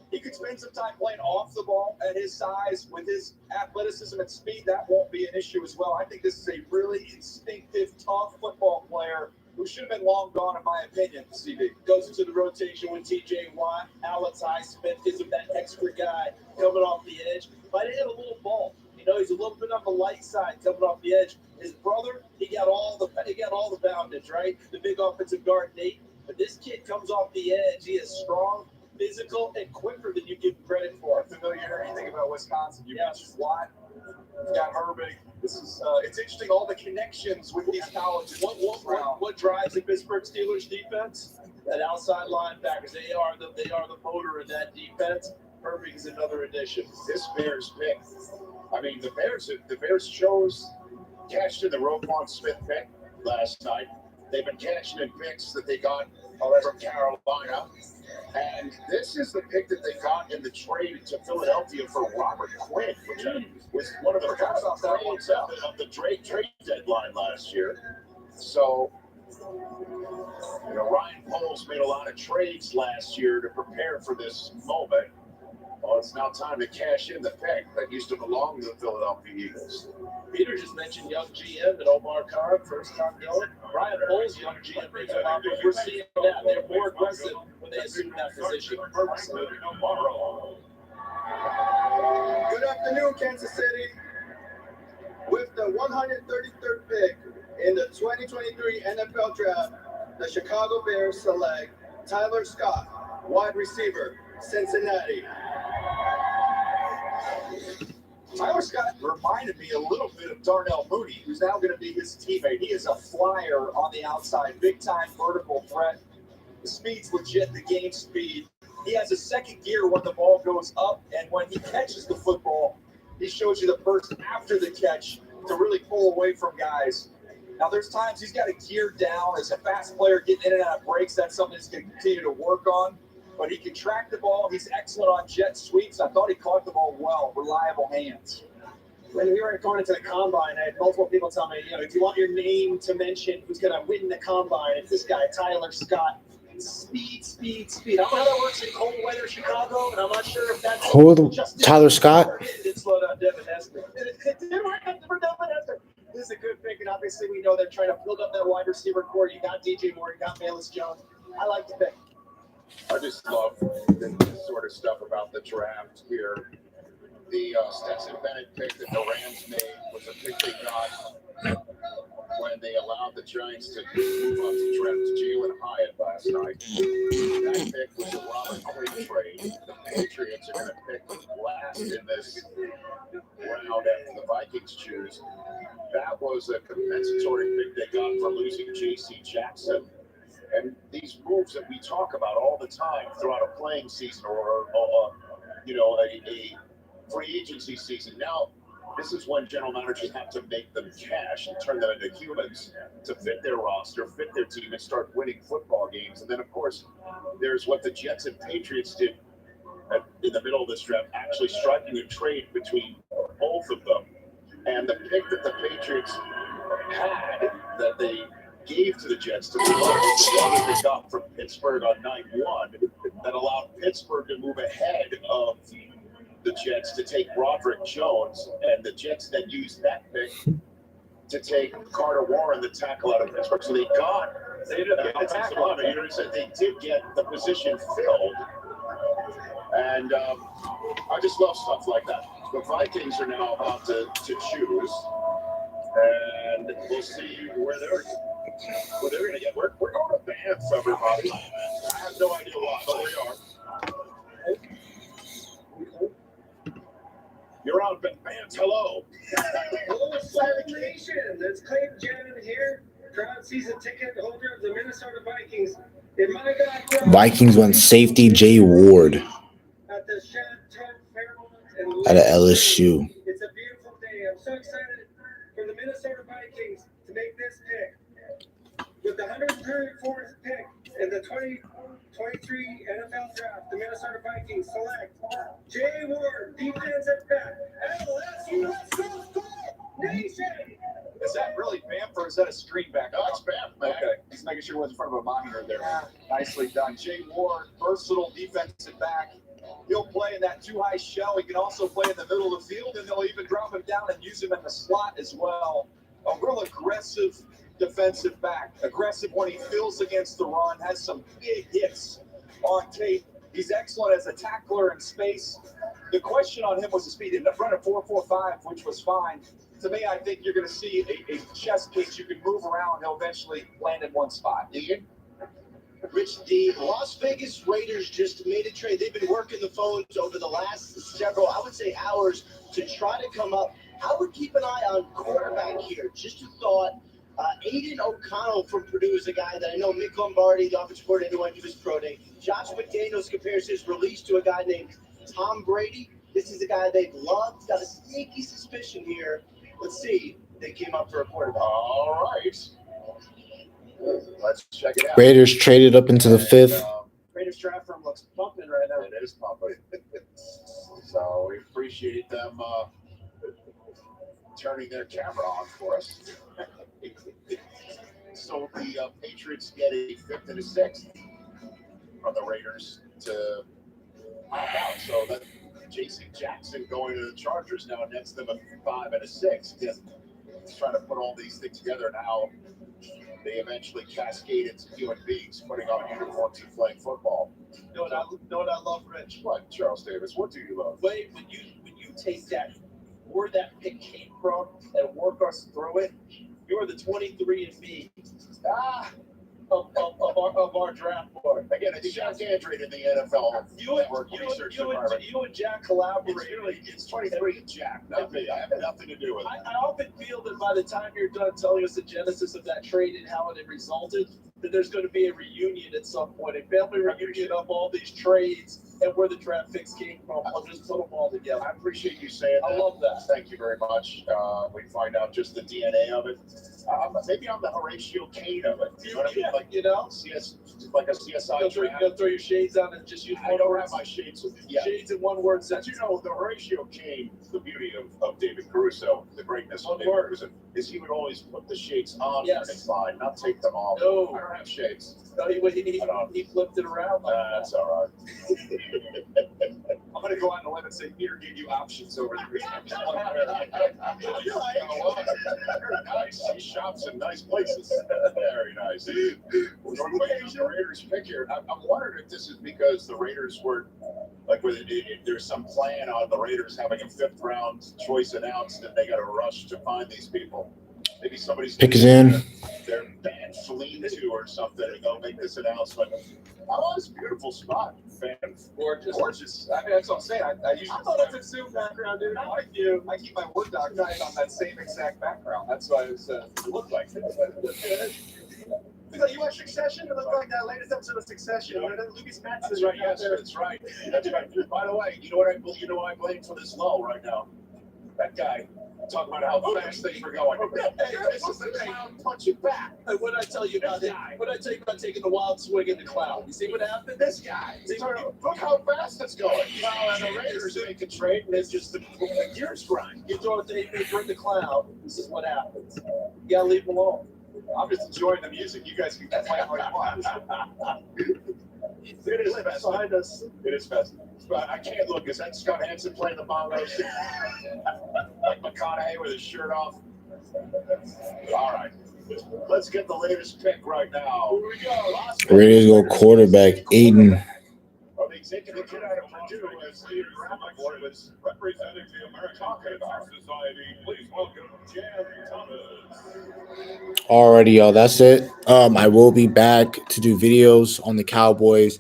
He could spend some time playing off the ball at his size with his athleticism and speed. That won't be an issue as well. I think this is a really instinctive, tough football player who should have been long gone, in my opinion. CB goes into the rotation with TJ Watt. Alex Highsmith gives him that extra guy coming off the edge. Might have hit a little ball. You know, he's a little bit on the light side coming off the edge. His brother, he got all the poundage, right? The big offensive guard, Nate. But this kid comes off the edge. He is strong, physical, and quicker than you give him credit for. Familiarity, you think about Wisconsin. You mentioned Watt, you got Herbig. This is it's interesting, all the connections with these colleges. What drives the Pittsburgh Steelers defense? That outside linebackers. They are the motor in that defense. Herbig is another addition. This Bears pick. I mean, the Bears cashed in the Roquan Smith pick last night. They've been cashing in picks that they got from Carolina. And this is the pick that they got in the trade to Philadelphia for Robert Quinn, which was one of the first trades of the trade deadline last year. So, Ryan Poles made a lot of trades last year to prepare for this moment. Well, it's now time to cash in the pick that used to belong to the Philadelphia Eagles. Peter just mentioned young GM and Omar Khan, first time going. Ryan Poles, young GM, we're seeing that. They're more aggressive when they assume that position. Good afternoon, Kansas City. With the 133rd pick in the 2023 NFL Draft, the Chicago Bears select Tyler Scott, wide receiver, Cincinnati. Tyler Scott reminded me a little bit of Darnell Mooney, who's now going to be his teammate. He is a flyer on the outside, big-time vertical threat. The speed's legit, the game speed. He has a second gear when the ball goes up, and when he catches the football, he shows you the burst after the catch to really pull away from guys. Now, there's times he's got to gear down as a fast player getting in and out of breaks. That's something he's going to continue to work on. But he can track the ball. He's excellent on jet sweeps. I thought he caught the ball well. Reliable hands. When we were going into the combine, I had multiple people tell me, if you want your name to mention who's going to win the combine, it's this guy, Tyler Scott. Speed. I don't know how that works in cold weather Chicago, and I'm not sure if that's Tyler Scott? It did slow down Devin Hester. It did work out for Devin Hester. This is a good pick, and obviously we know they're trying to build up that wide receiver core. You got DJ Moore, you got Bayless Jones. I like the pick. I just love this sort of stuff about the draft here. The Stetson Bennett pick that the Rams made was a pick they got when they allowed the Giants to move up to draft Jalen Hyatt last night. That pick was a Robert Quinn trade. The Patriots are going to pick last in this round after the Vikings choose. That was a compensatory pick they got for losing J.C. Jackson. And these moves that we talk about all the time throughout a playing season or a free agency season. Now, this is when general managers have to make them cash and turn them into humans to fit their roster, fit their team, and start winning football games. And then, of course, there's what the Jets and Patriots did in the middle of this draft, actually striking a trade between both of them. And the pick that the Patriots had that they gave to the Jets to move up the one that they got from Pittsburgh on 9-1 that allowed Pittsburgh to move ahead of the Jets to take Broderick Jones, and the Jets then used that pick to take Carter Warren, the tackle out of Pittsburgh. So they did get the position filled, and I just love stuff like that. The Vikings are now about to choose, and we'll see where they're going to get. We're going to Banff, everybody. I have no idea why, but we are. You're on Banff. Hello. Hello, Silent Nation. It's Clayton Jannon here, proud season ticket holder of the Minnesota Vikings. In my backyard, Vikings went safety Jay Ward at the Chateau Fairmont out of LSU. It's a beautiful day. I'm so excited for the Minnesota Vikings to make this pick. With the 134th pick in the 2023 NFL Draft, the Minnesota Vikings select Jay Ward, defensive back, LSU Nation. Is that really Banff or is that a screen back? No, it's Banff, man. Okay, just making sure it was in front of a monitor there. Nicely done. Jay Ward, versatile defensive back. He'll play in that too-high shell. He can also play in the middle of the field, and they'll even drop him down and use him in the slot as well. A real aggressive defensive back. Aggressive when he fills against the run, has some big hits on tape. He's excellent as a tackler in space. The question on him was the speed. He ended up running 4.45, which was fine. To me, I think you're going to see a chess piece. You can move around. He'll eventually land in one spot. Rich, the Las Vegas Raiders just made a trade. They've been working the phones over the last several, I would say, hours to try to come up. I would keep an eye on quarterback here. Just a thought. Aiden O'Connell from Purdue is a guy that I know Mick Lombardi, the offensive coordinator, went to his pro day. Josh McDaniels compares his release to a guy named Tom Brady. This is a guy they've loved. Got a sneaky suspicion here. Let's see. They came up for a quarterback. All right. Let's check it out. Raiders traded up into the 5th. Raiders draft room looks pumping right now. It is pumping. So we appreciate them turning their camera on for us. So the Patriots get a 5th and a 6th from the Raiders to opt out. So that J.C. Jackson going to the Chargers now nets them a 5 and a 6. Just trying to put all these things together now. They eventually cascade into human beings putting on uniforms and playing football. You know what I love, Rich? What, Charles Davis? What do you love? Wait, when you take that, where that pick came from, and work us through it, you're the 23andMe of our draft board. Again, it's Jack Andrew in the NFL Network Research Department. You and Jack collaborate. It's 23 and Jack, not me. I have nothing to do with it. I often feel that by the time you're done telling us the genesis of that trade and how it resulted, that there's going to be a reunion at some point, a family reunion of all these trades and where the draft picks came from. I'll just put them all together. I appreciate you saying that. I love that. Thank you very much. We find out just the DNA of it. Maybe I'm the Horatio Kane of it. You know what I mean? Like, like a CSI draft. You'll throw your shades on and just use I one don't word. have my shades with me. Shades in one word But sentence. you know, the Horatio Kane, the beauty of David Caruso, the greatness of David Caruso, is he would always put the shades on when they fly, not take them off. No. I don't have shades. No, he flipped it around. That's all right. I'm going to go out on a limb and say Peter gave you options over the Very nice. He shops in nice places. Very nice. We're going to the Raiders pick here. I'm wondering if this is because the Raiders were like, if there's some plan on the Raiders having a 5th round choice announced, and they got to rush to find these people. Maybe somebody's Pick is in. Their band fleeing to or something and go make this announcement. Oh, it's a beautiful spot. Gorgeous. I mean, that's what I'm saying. I usually thought it's a Zoom background, dude. I like you. I keep my Word doc on that same exact background. That's why it looked like it. You watch Succession? It looked like that latest episode of Succession. Lucas Matson. That's right. Yes, that's right. That's right. By the way, you know what I blame for this lull right now? That guy talking about how fast things were going. This is the clown punching back. And what I tell you about taking the wild swing in the cloud? You see what happened? This guy. Look how fast it's going. Well, and the Raiders make a trade, and it's just the gears grind. You throw it in the cloud. This is what happens. You gotta leave them alone. I'm just enjoying the music. You guys can play it what you want. It is best. Behind us. It is best. But I can't look. Is that Scott Hansen playing the bongos? Like McConaughey with his shirt off? All right. Let's get the latest pick right now. Here we go. Raiders go quarterback Aiden. The executive kid out of Purdue is the graphic board was representing the American Heart Society. Please welcome Jan Thomas. Alrighty, y'all. That's it. I will be back to do videos on the Cowboys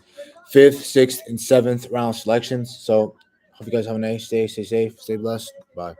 5th, 6th, and 7th round selections. So hope you guys have a nice day. Stay safe. Stay blessed. Bye.